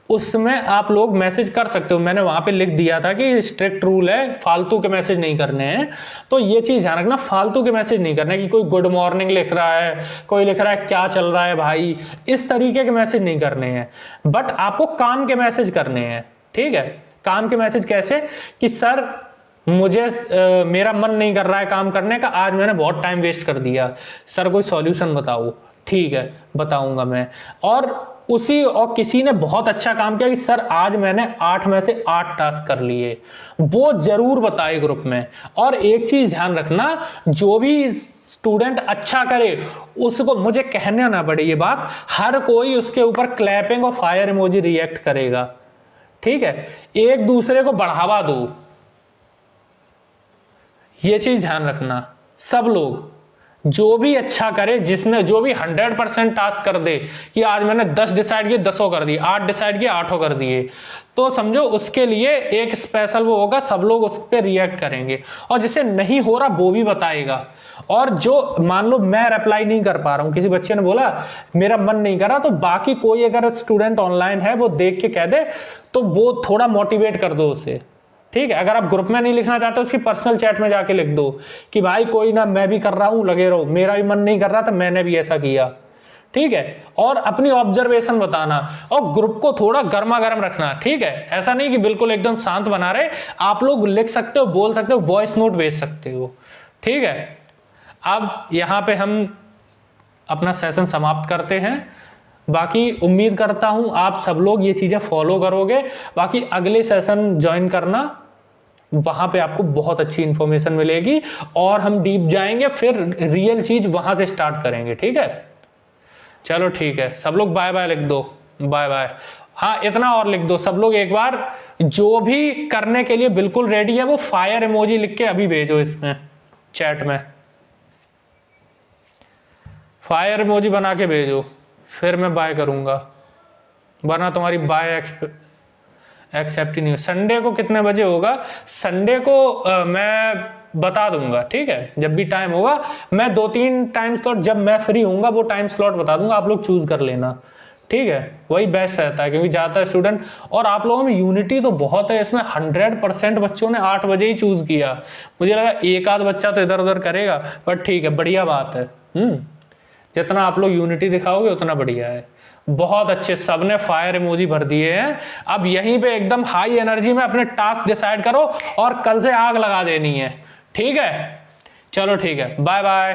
उसमें आप लोग मैसेज कर सकते हो। मैंने वहां पे लिख दिया था कि स्ट्रिक्ट रूल है, फालतू के मैसेज नहीं करने हैं, तो ये चीज ध्यान रखना, फालतू के मैसेज नहीं करने कि कोई गुड मॉर्निंग लिख रहा है, कोई लिख रहा है क्या चल रहा है भाई, इस तरीके के मैसेज नहीं करने हैं। बट आपको काम के मैसेज करने हैं, ठीक है। काम के मैसेज कैसे कि सर मुझे मेरा मन नहीं कर रहा है काम करने का, आज मैंने बहुत टाइम वेस्ट कर दिया, सर कोई सॉल्यूशन बताओ, ठीक है बताऊंगा मैं। और किसी ने बहुत अच्छा काम किया कि सर आज मैंने 8 में से 8 टास्क कर लिए, वो जरूर बताए ग्रुप में। और एक चीज ध्यान रखना, जो भी स्टूडेंट अच्छा करे उसको, मुझे कहना ना पड़े ये बात, हर कोई उसके ऊपर क्लैपिंग और फायर इमोजी रिएक्ट करेगा, ठीक है। एक दूसरे को बढ़ावा दो, ये चीज ध्यान रखना। सब लोग जो भी अच्छा करे, जिसने जो भी 100% टास्क कर दे कि आज मैंने 10 डिसाइड किए 10 कर दिए, 8 डिसाइड किए 8 कर दिए, तो समझो उसके लिए एक स्पेशल वो होगा, सब लोग उस पर रिएक्ट करेंगे। और जिसे नहीं हो रहा वो भी बताएगा। और जो मान लो मैं रिप्लाई नहीं कर पा रहा हूं, किसी बच्चे ने बोला मेरा मन नहीं कर रहा, तो बाकी कोई अगर स्टूडेंट ऑनलाइन है वो देख के कह दे तो वो थोड़ा मोटिवेट कर दो उसे, ठीक है। अगर आप ग्रुप में नहीं लिखना चाहते उसकी पर्सनल चैट में जाके लिख दो कि भाई कोई ना, मैं भी कर रहा हूं, लगे रहो, मेरा भी मन नहीं कर रहा था, मैंने भी ऐसा किया, ठीक है। और अपनी ऑब्जर्वेशन बताना और ग्रुप को थोड़ा गर्मा गर्म रखना, ठीक है। ऐसा नहीं कि बिल्कुल एकदम शांत बना रहे, आप लोग लिख सकते हो, बोल सकते हो, वॉइस नोट भेज सकते हो, ठीक है। अब यहां पे हम अपना सेशन समाप्त करते हैं। बाकी उम्मीद करता हूं आप सब लोग ये चीजें फॉलो करोगे। बाकी अगले सेशन ज्वाइन करना, वहां पे आपको बहुत अच्छी इंफॉर्मेशन मिलेगी और हम डीप जाएंगे, फिर रियल चीज वहां से स्टार्ट करेंगे, ठीक है। चलो ठीक है, सब लोग बाय बाय लिख दो, बाय बाय। हाँ इतना और लिख दो सब लोग एक बार, जो भी करने के लिए बिल्कुल रेडी है वो फायर इमोजी लिख के अभी भेजो इसमें चैट में, फायर इमोजी बना के भेजो, फिर मैं बाय करूंगा, वरना तुम्हारी बाय एक्सेप्ट ही नहीं हो। संडे को कितने बजे होगा, संडे को मैं बता दूंगा, ठीक है। जब भी टाइम होगा मैं 2-3 टाइम स्लॉट, जब मैं फ्री होऊंगा वो टाइम स्लॉट बता दूंगा, आप लोग चूज कर लेना, ठीक है। वही बेस्ट रहता है क्योंकि ज्यादातर स्टूडेंट, और आप लोगों में यूनिटी तो बहुत है इसमें, 100% बच्चों ने 8 बजे ही चूज किया। मुझे लगा एक आध बच्चा तो इधर उधर करेगा, पर ठीक है, बढ़िया बात है। जितना आप लोग यूनिटी दिखाओगे उतना बढ़िया है। बहुत अच्छे, सबने फायर इमोजी भर दिए हैं। अब यहीं पे एकदम हाई एनर्जी में अपने टास्क डिसाइड करो और कल से आग लगा देनी है, ठीक है। चलो ठीक है, बाय बाय।